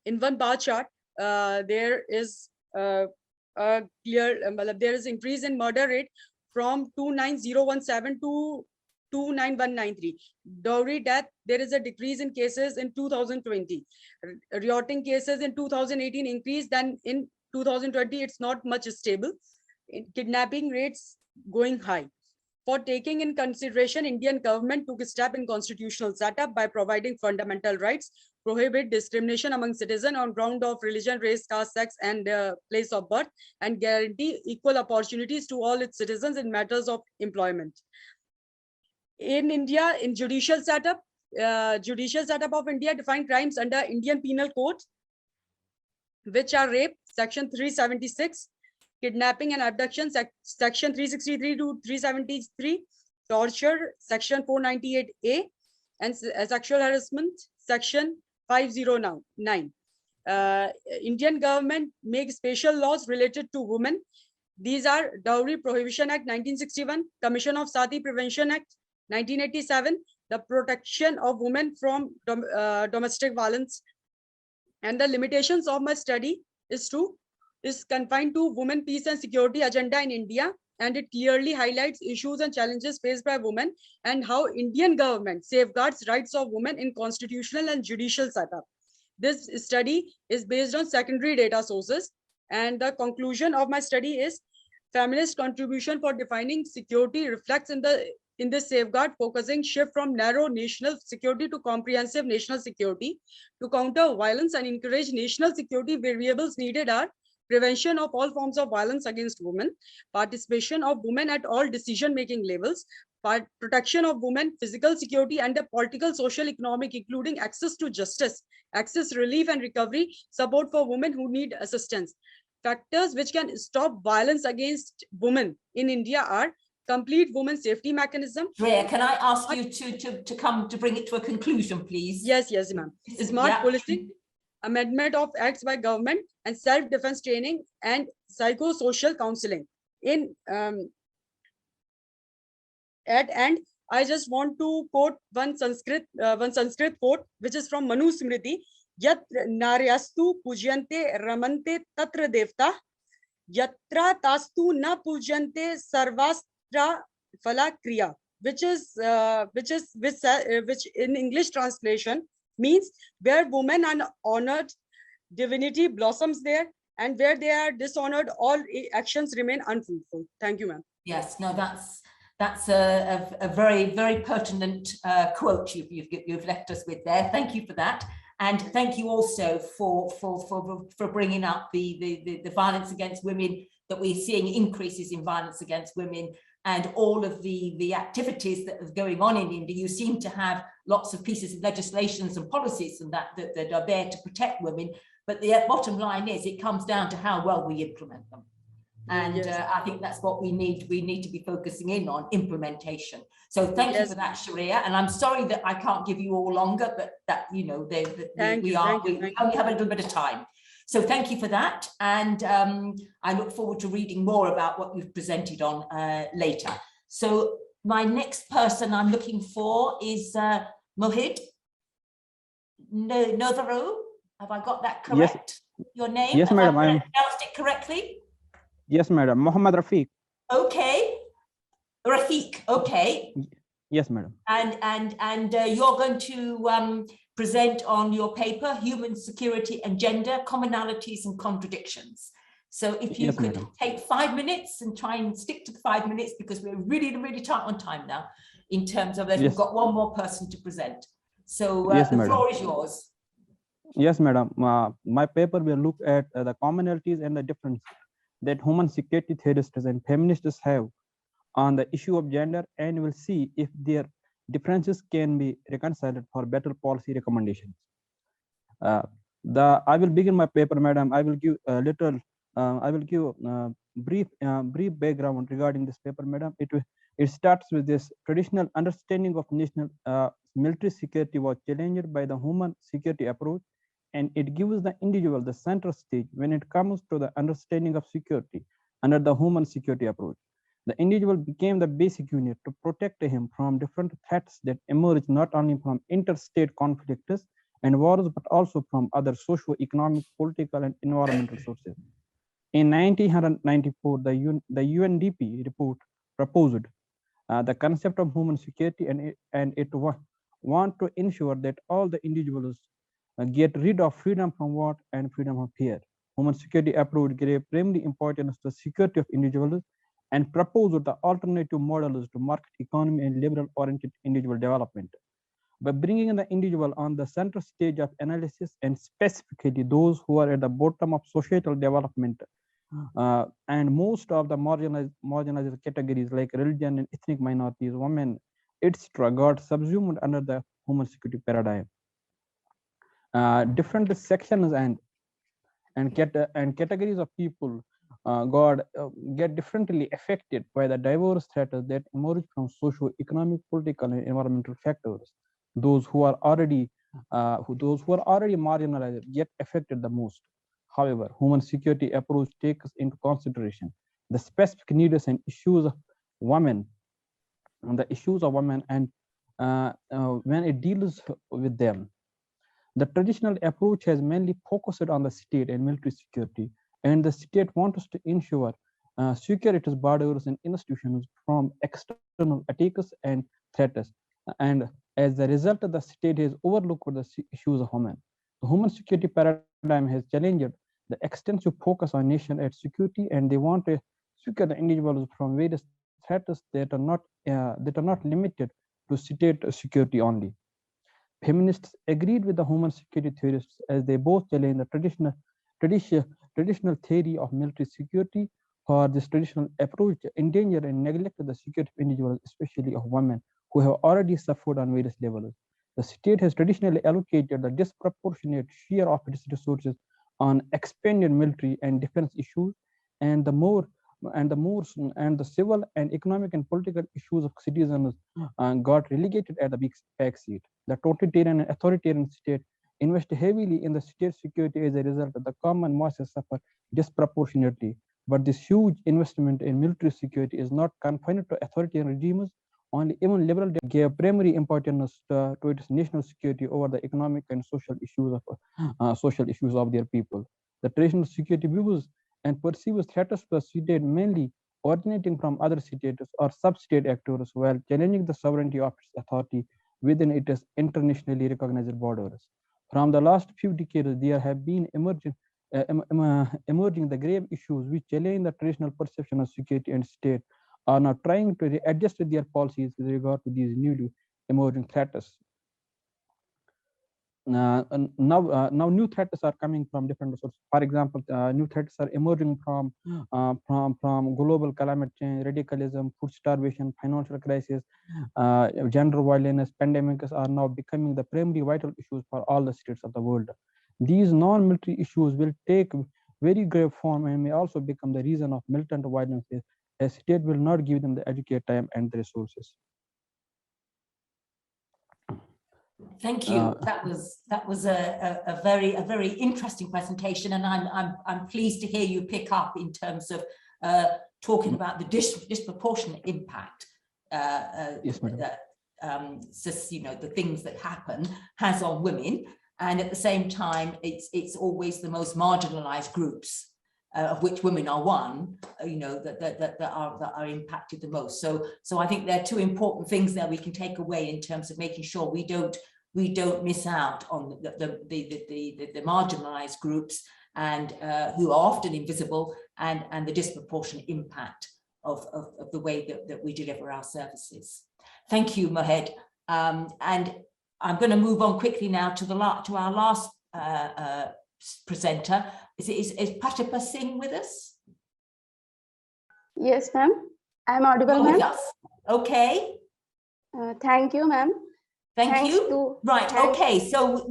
In one bar chart, there is a clear, there is increase in murder rate from 29017 to 29193. Dowry death, there is a decrease in cases in 2020. Rioting cases in 2018 increased, then in 2020 it's not much stable. Kidnapping rates going high. For taking in consideration, Indian government took a step in constitutional setup by providing fundamental rights, prohibit discrimination among citizens on ground of religion, race, caste, sex, and place of birth, and guarantee equal opportunities to all its citizens in matters of employment. In India, in judicial setup of India defined crimes under Indian Penal Code, which are rape, section 376, kidnapping and abduction, section 363 to 373, torture, section 498A, and sexual harassment, section 509. Indian government makes special laws related to women. These are Dowry Prohibition Act 1961, Commission of Sati Prevention Act 1987, the Protection of Women from Domestic Violence. And the limitations of my study is confined to women, peace and security agenda in India, and it clearly highlights issues and challenges faced by women and how Indian government safeguards rights of women in constitutional and judicial setup. This study is based on secondary data sources, and the conclusion of my study is feminist contribution for defining security reflects in this safeguard, focusing shift from narrow national security to comprehensive national security. To counter violence and encourage national security, variables needed are prevention of all forms of violence against women, participation of women at all decision-making levels, protection of women, physical security, and the political, social, economic, including access to justice, access, relief, and recovery, support for women who need assistance. Factors which can stop violence against women in India are complete women safety mechanism. Shreya, can I ask you to come to bring it to a conclusion, please? Yes, ma'am. Smart policing, amendment of acts by government, and self-defense training and psychosocial counseling. At end, I just want to quote one Sanskrit quote, which is from Manu Smriti. Yat naryastu pujyante ramante tatra devta, yatra tastu na pujyante sarvastra phala kriya, which in English translation means where women are honored, divinity blossoms there, and where they are dishonored, all actions remain unfruitful. Thank you, ma'am. Yes, no, that's a very, very pertinent quote you've left us with there. Thank you for that. And thank you also for bringing up the violence against women, that we're seeing increases in violence against women, and all of the activities that are going on in India. You seem to have lots of pieces of legislations and policies and that are there to protect women, but the bottom line is it comes down to how well we implement them. And yes. I think that's what we need to be focusing in on, implementation. So thank you for that, Shreya. And I'm sorry that I can't give you all longer, but that, you know, we only have a little bit of time. So thank you for that. And I look forward to reading more about what you've presented on later. So my next person I'm looking for is Mohid Novaru. Have I got that correct? Yes. Your name? Yes, madam. I pronounced it correctly? Yes, madam. Mohammed Rafiq. Okay. Rafiq, okay. Yes, madam. And you're going to present on your paper, Human Security and Gender, Commonalities and Contradictions. So if you could take 5 minutes and try and stick to the 5 minutes, because we're really, really tight on time now in terms of that. We've got one more person to present. So the floor is yours. Yes, madam. My paper will look at the commonalities and the difference that human security theorists and feminists have on the issue of gender, and will see if their differences can be reconciled for better policy recommendations. I will begin my paper, madam. I will give a little, brief background regarding this paper, madam. It starts with this: traditional understanding of national military security was challenged by the human security approach and it gives the individual the center stage when it comes to the understanding of security under the human security approach. The individual became the basic unit to protect him from different threats that emerge not only from interstate conflicts and wars, but also from other socio-economic, political, and environmental sources. In 1994, the UNDP report proposed the concept of human security, and it want to ensure that all the individuals get rid of freedom from war and freedom of fear. Human security approach gave primary importance to the security of individuals and proposed the alternative models to market economy and liberal-oriented individual development. By bringing the individual on the center stage of analysis, and specifically those who are at the bottom of societal development, and most of the marginalized categories like religion and ethnic minorities, women, etc., got subsumed under the human security paradigm. Different sections and categories of people get differently affected by the diverse threats that emerge from socio-economic, political, and environmental factors. Those who are already marginalized get affected the most. However, human security approach takes into consideration the specific needs and issues of women, and when it deals with them. The traditional approach has mainly focused on the state and military security, and the state wants to ensure secure its borders and institutions from external attacks and threats. And as a result, the state has overlooked the issues of women. The human security paradigm has challenged the extensive focus on nation at security, and they want to secure the individuals from various threats that are not limited to state security only. Feminists agreed with the human security theorists as they both challenge the traditional theory of military security, for this traditional approach endanger and neglect the security of individuals, especially of women, who have already suffered on various levels. The state has traditionally allocated the disproportionate share of its resources on expanded military and defense issues, and the civil and economic and political issues of citizens got relegated at the back seat. The totalitarian and authoritarian state invest heavily in the state security. As a result, the common masses suffer disproportionately. But this huge investment in military security is not confined to authoritarian regimes. Only even liberal gave primary importance to its national security over the economic and social issues of their people. The traditional security views and perceives threats to the state mainly originating from other states or sub-state actors, while challenging the sovereignty of its authority within its internationally recognized borders. From the last few decades, there have been emerging the grave issues which challenge the traditional perception of security, and state are now trying to adjust their policies with regard to these newly emerging threats. Now new threats are coming from different sources. For example, new threats are emerging from global climate change, radicalism, food starvation, financial crisis, gender violence, pandemics are now becoming the primary vital issues for all the states of the world. These non-military issues will take very grave form and may also become the reason of militant violence, as state will not give them the educated time and the resources. Thank you. That was a very interesting presentation, and I'm pleased to hear you pick up in terms of talking about the disproportionate impact. Yes, madam. The things that happen has on women, and at the same time, it's always the most marginalized groups, of which women are one, that are impacted the most. So I think there are two important things that we can take away in terms of making sure we don't miss out on the marginalized groups, and who are often invisible, and the disproportionate impact of the way that we deliver our services. Thank you, Mohed. And I'm going to move on quickly now to our last presenter. Is Pratibha Singh with us? Yes, ma'am. I'm audible, ma'am. Okay. Thank you, ma'am. Thank you. Right. Okay. So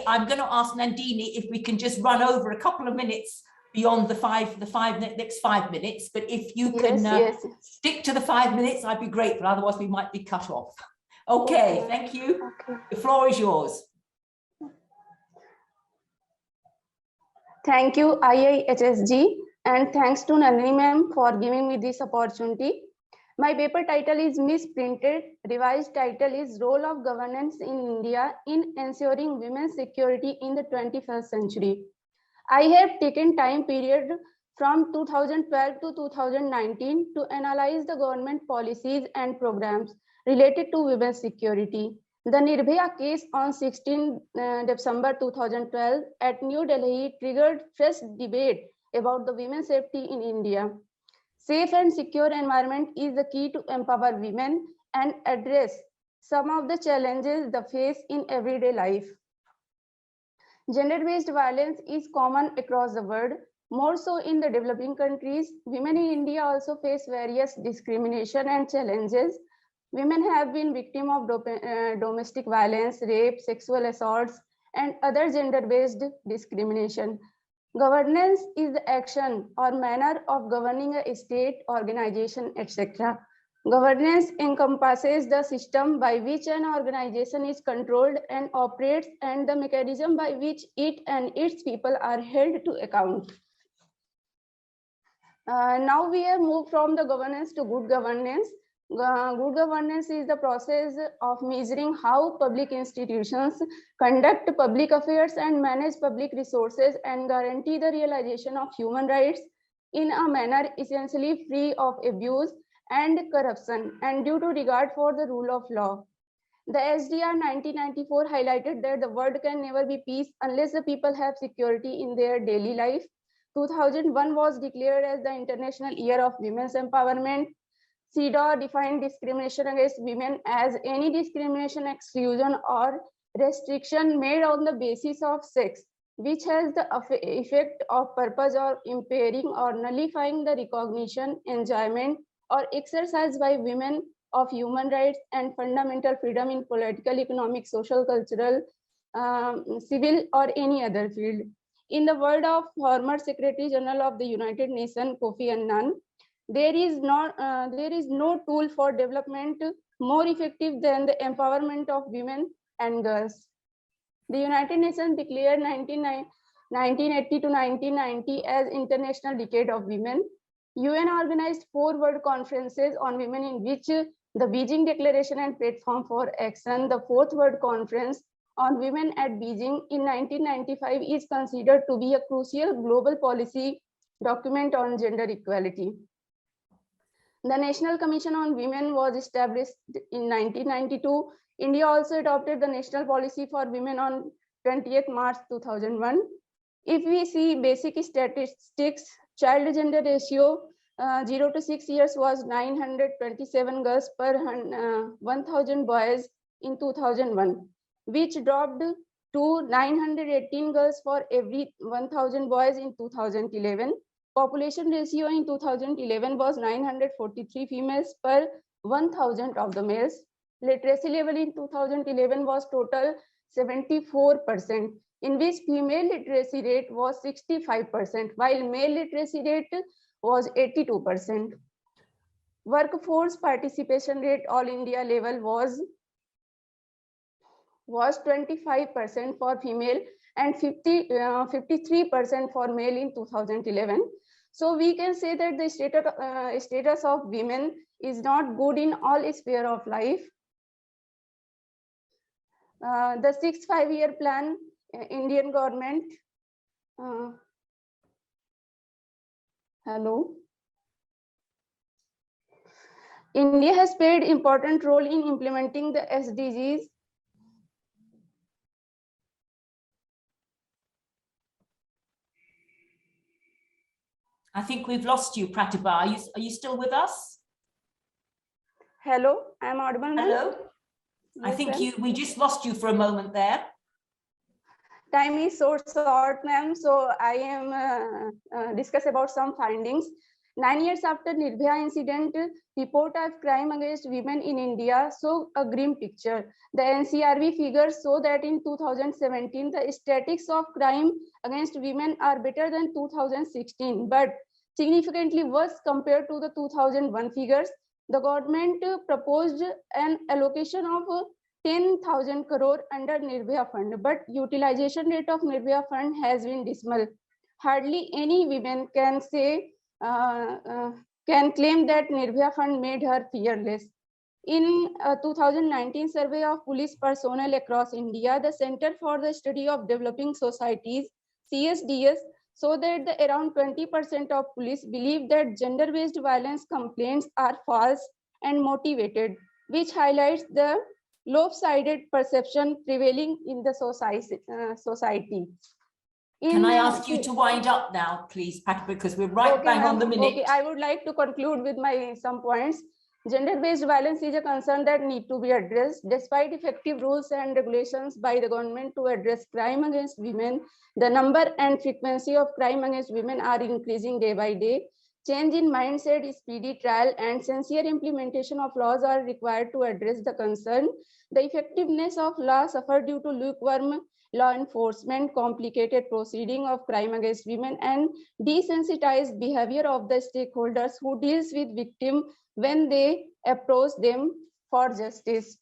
I'm going to ask Nandini if we can just run over a couple of minutes beyond the next 5 minutes. But if you can stick to the 5 minutes, I'd be grateful. Otherwise, we might be cut off. Okay. Thank you. Okay. The floor is yours. Thank you, IIHSG, and thanks to Nandini ma'am for giving me this opportunity. My paper title is misprinted. Revised title is Role of Governance in India in Ensuring Women's Security in the 21st Century. I have taken time period from 2012 to 2019 to analyze the government policies and programs related to women's security. The Nirbhaya case on 16 December 2012 at New Delhi triggered fresh debate about the women's safety in India. Safe and secure environment is the key to empower women and address some of the challenges they face in everyday life. Gender-based violence is common across the world, more so in the developing countries. Women in India also face various discrimination and challenges. Women have been victims of domestic violence, rape, sexual assaults, and other gender-based discrimination. Governance is the action or manner of governing a state, organization, etc. Governance encompasses the system by which an organization is controlled and operates, and the mechanism by which it and its people are held to account. Now we have moved from the governance to good governance. Good governance is the process of measuring how public institutions conduct public affairs and manage public resources and guarantee the realization of human rights in a manner essentially free of abuse and corruption and due to regard for the rule of law. The SDR 1994 highlighted that the world can never be peace unless the people have security in their daily life. 2001 was declared as the International Year of Women's Empowerment. CEDAW defined discrimination against women as any discrimination, exclusion, or restriction made on the basis of sex, which has the effect of purpose or impairing or nullifying the recognition, enjoyment, or exercise by women of human rights and fundamental freedom in political, economic, social, cultural, civil, or any other field. In the word of former Secretary General of the United Nations, Kofi Annan, there is no tool for development more effective than the empowerment of women and girls. The United Nations declared 1980 to 1990 as International Decade of Women. UN organized 4 world conferences on women, in which the Beijing Declaration and Platform for Action, the 4th World Conference on Women at Beijing in 1995, is considered to be a crucial global policy document on gender equality. The National Commission on Women was established in 1992. India also adopted the National Policy for Women on 20th March 2001. If we see basic statistics, child gender ratio 0 to 6 years was 927 girls per 1,000 boys in 2001, which dropped to 918 girls for every 1,000 boys in 2011. Population ratio in 2011 was 943 females per 1,000 of the males. Literacy level in 2011 was total 74%, in which female literacy rate was 65%, while male literacy rate was 82%. Workforce participation rate all India level was 25% for female and 53% for male in 2011. So we can say that the status of women is not good in all spheres of life. The 6th 5-year plan, Indian government. Hello. India has played important role in implementing the SDGs. I think we've lost you, Pratibha. Are you still with us? Hello, I'm audible now? Hello. I think we just lost you for a moment there. Time is so short, ma'am. So I am discuss about some findings. 9 years after Nirbhaya incident, report of crime against women in India show a grim picture. The NCRB figures show that in 2017, the statistics of crime against women are better than 2016, but significantly worse compared to the 2001 figures. The government proposed an allocation of 10,000 crore under Nirbhaya fund, but utilization rate of Nirbhaya fund has been dismal. hardly any women can say, can claim that Nirbhaya Fund made her fearless. In a 2019 survey of police personnel across India, the Center for the Study of Developing Societies, CSDS, so that around 20% of police believe that gender-based violence complaints are false and motivated, which highlights the lopsided perception prevailing in the society. Can I ask you to wind up now, please, Pat, because we're right bang on the minute. Okay, I would like to conclude with some points. Gender-based violence is a concern that need to be addressed. Despite effective rules and regulations by the government to address crime against women, the number and frequency of crime against women are increasing day by day. Change in mindset, speedy trial, and sincere implementation of laws are required to address the concern. The effectiveness of law suffered due to lukewarm law enforcement, complicated proceeding of crime against women, and desensitized behavior of the stakeholders who deals with victims when they approach them for justice.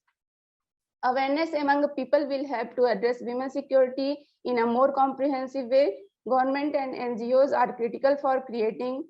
Awareness among people will help to address women's security in a more comprehensive way. Government and NGOs are critical for creating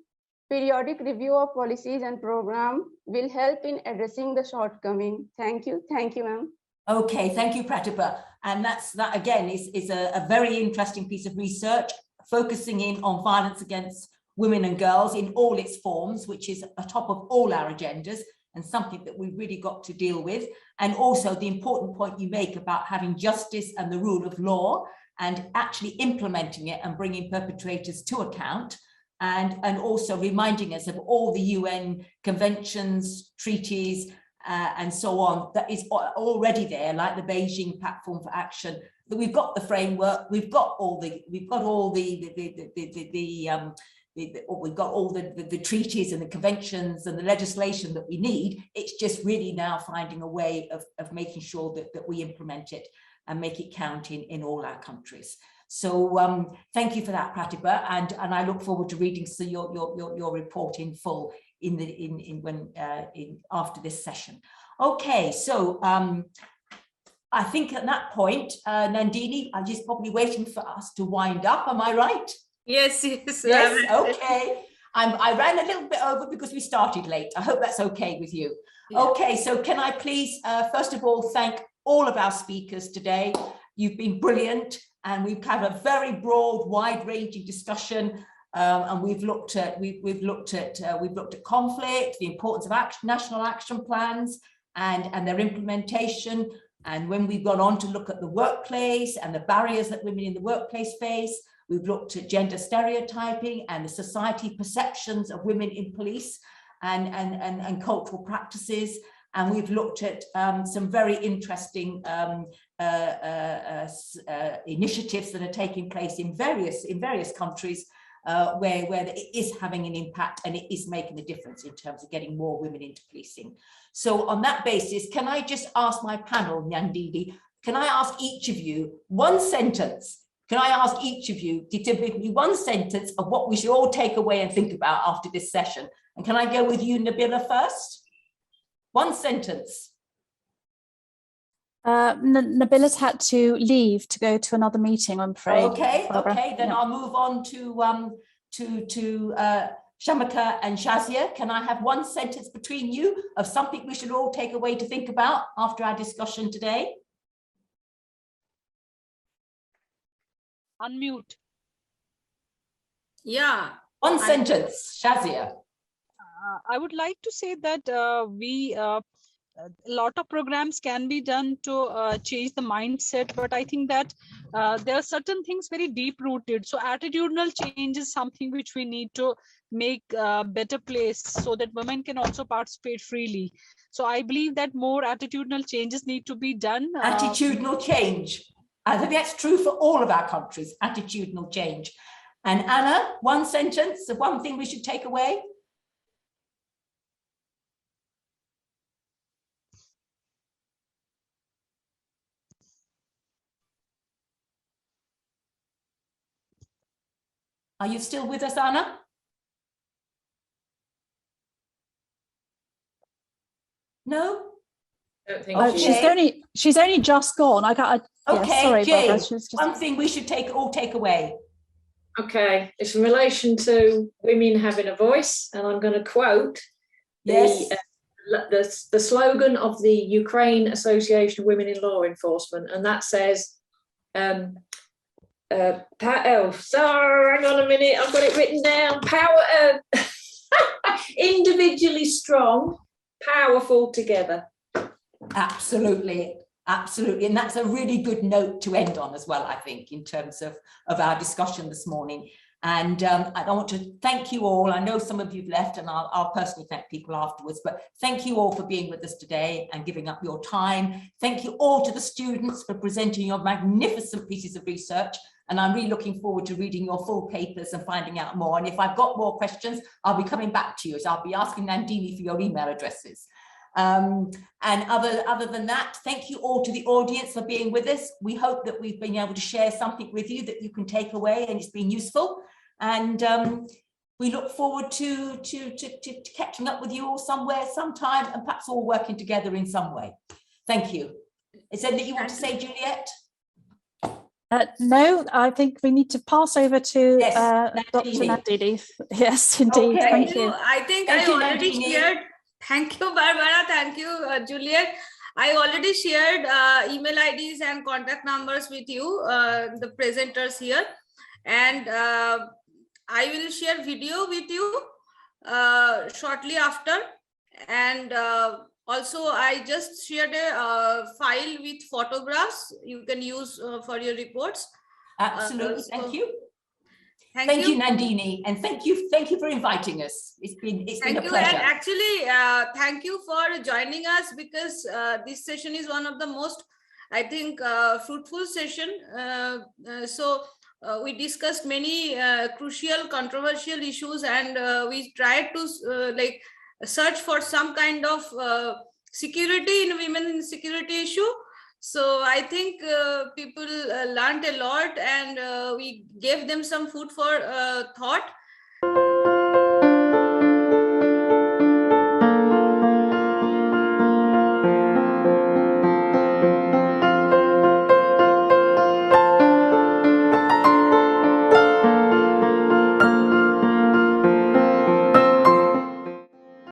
periodic review of policies and programs will help in addressing the shortcoming. Thank you, ma'am. Okay, thank you, Pratibha. And that again is a very interesting piece of research focusing in on violence against women and girls in all its forms, which is atop of all our agendas and something that we've really got to deal with. And also the important point you make about having justice and the rule of law and actually implementing it and bringing perpetrators to account. And also reminding us of all the UN conventions, treaties, and so on that is already there, like the Beijing Platform for Action. That we've got the framework, we've got all the treaties and the conventions and the legislation that we need. It's just really now finding a way of making sure that we implement it and make it count in all our countries. So thank you for that, Pratibha, and I look forward to reading your report in full after this session. Okay, so I think at that point, Nandini, I'm just probably waiting for us to wind up. Am I right? Yes. Yes. Okay. I ran a little bit over because we started late. I hope that's okay with you. Yeah. Okay, so can I please, first of all, thank all of our speakers today. You've been brilliant. And we've had a very broad, wide-ranging discussion, and we've looked at conflict, the importance of national action plans, and their implementation. And when we've gone on to look at the workplace and the barriers that women in the workplace face, we've looked at gender stereotyping and the society perceptions of women in police and cultural practices. And we've looked at some very interesting initiatives that are taking place in various countries where it is having an impact and it is making a difference in terms of getting more women into policing. So on that basis, can I just ask my panel, Nandini, can I ask each of you one sentence? Can I ask each of you to give me one sentence of what we should all take away and think about after this session? And can I go with you, Nabila, first? One sentence. Nabila's had to leave to go to another meeting, I'm afraid. Okay, Barbara. Okay, then Yeah. I'll move on to Shamikhah and Shazia. Can I have one sentence between you of something we should all take away to think about after our discussion today? Unmute. Yeah. One sentence, Shazia. I would like to say that a lot of programs can be done to change the mindset, but I think that there are certain things very deep rooted. So attitudinal change is something which we need to make a better place so that women can also participate freely. So I believe that more attitudinal changes need to be done. Attitudinal change. I think that's true for all of our countries, attitudinal change. And Anna, one sentence of one thing we should take away. Are you still with us, Anna? No? I don't think Okay. She's only just gone. Okay, yeah, sorry, Jay, Barbara, she was just... one thing we should all take away. Okay, it's in relation to women having a voice, and I'm going to quote the slogan of the Ukraine Association of Women in Law Enforcement, and that says, hang on a minute, I've got it written down. Power, individually strong, powerful together. Absolutely. Absolutely. And that's a really good note to end on as well, I think, in terms of our discussion this morning. And I want to thank you all. I know some of you've left, and I'll personally thank people afterwards, but thank you all for being with us today and giving up your time. Thank you all to the students for presenting your magnificent pieces of research. And I'm really looking forward to reading your full papers and finding out more. And if I've got more questions, I'll be coming back to you. So I'll be asking Nandini for your email addresses. And other than that, thank you all to the audience for being with us. We hope that we've been able to share something with you that you can take away and it's been useful. And we look forward to catching up with you all somewhere, sometime, and perhaps all working together in some way. Thank you. Is there anything you want to say, Juliet? No, I think we need to pass over to Dr. Nandini. Yes, indeed. Okay. Thank you. I think Thank I you, already Nandini. shared. Thank you, Barbara. Thank you, Juliet. I already shared email IDs and contact numbers with you, the presenters here. And I will share video with you shortly after. And also, I just shared a file with photographs you can use for your reports. Absolutely. So thank you. Thank you, Nandini, and thank you for inviting us. It's been a pleasure. And actually, thank you for joining us, because this session is one of the most, I think, fruitful session. We discussed many crucial, controversial issues, and we tried to search for some kind of security in women in security issue. So I think people learned a lot, and we gave them some food for thought.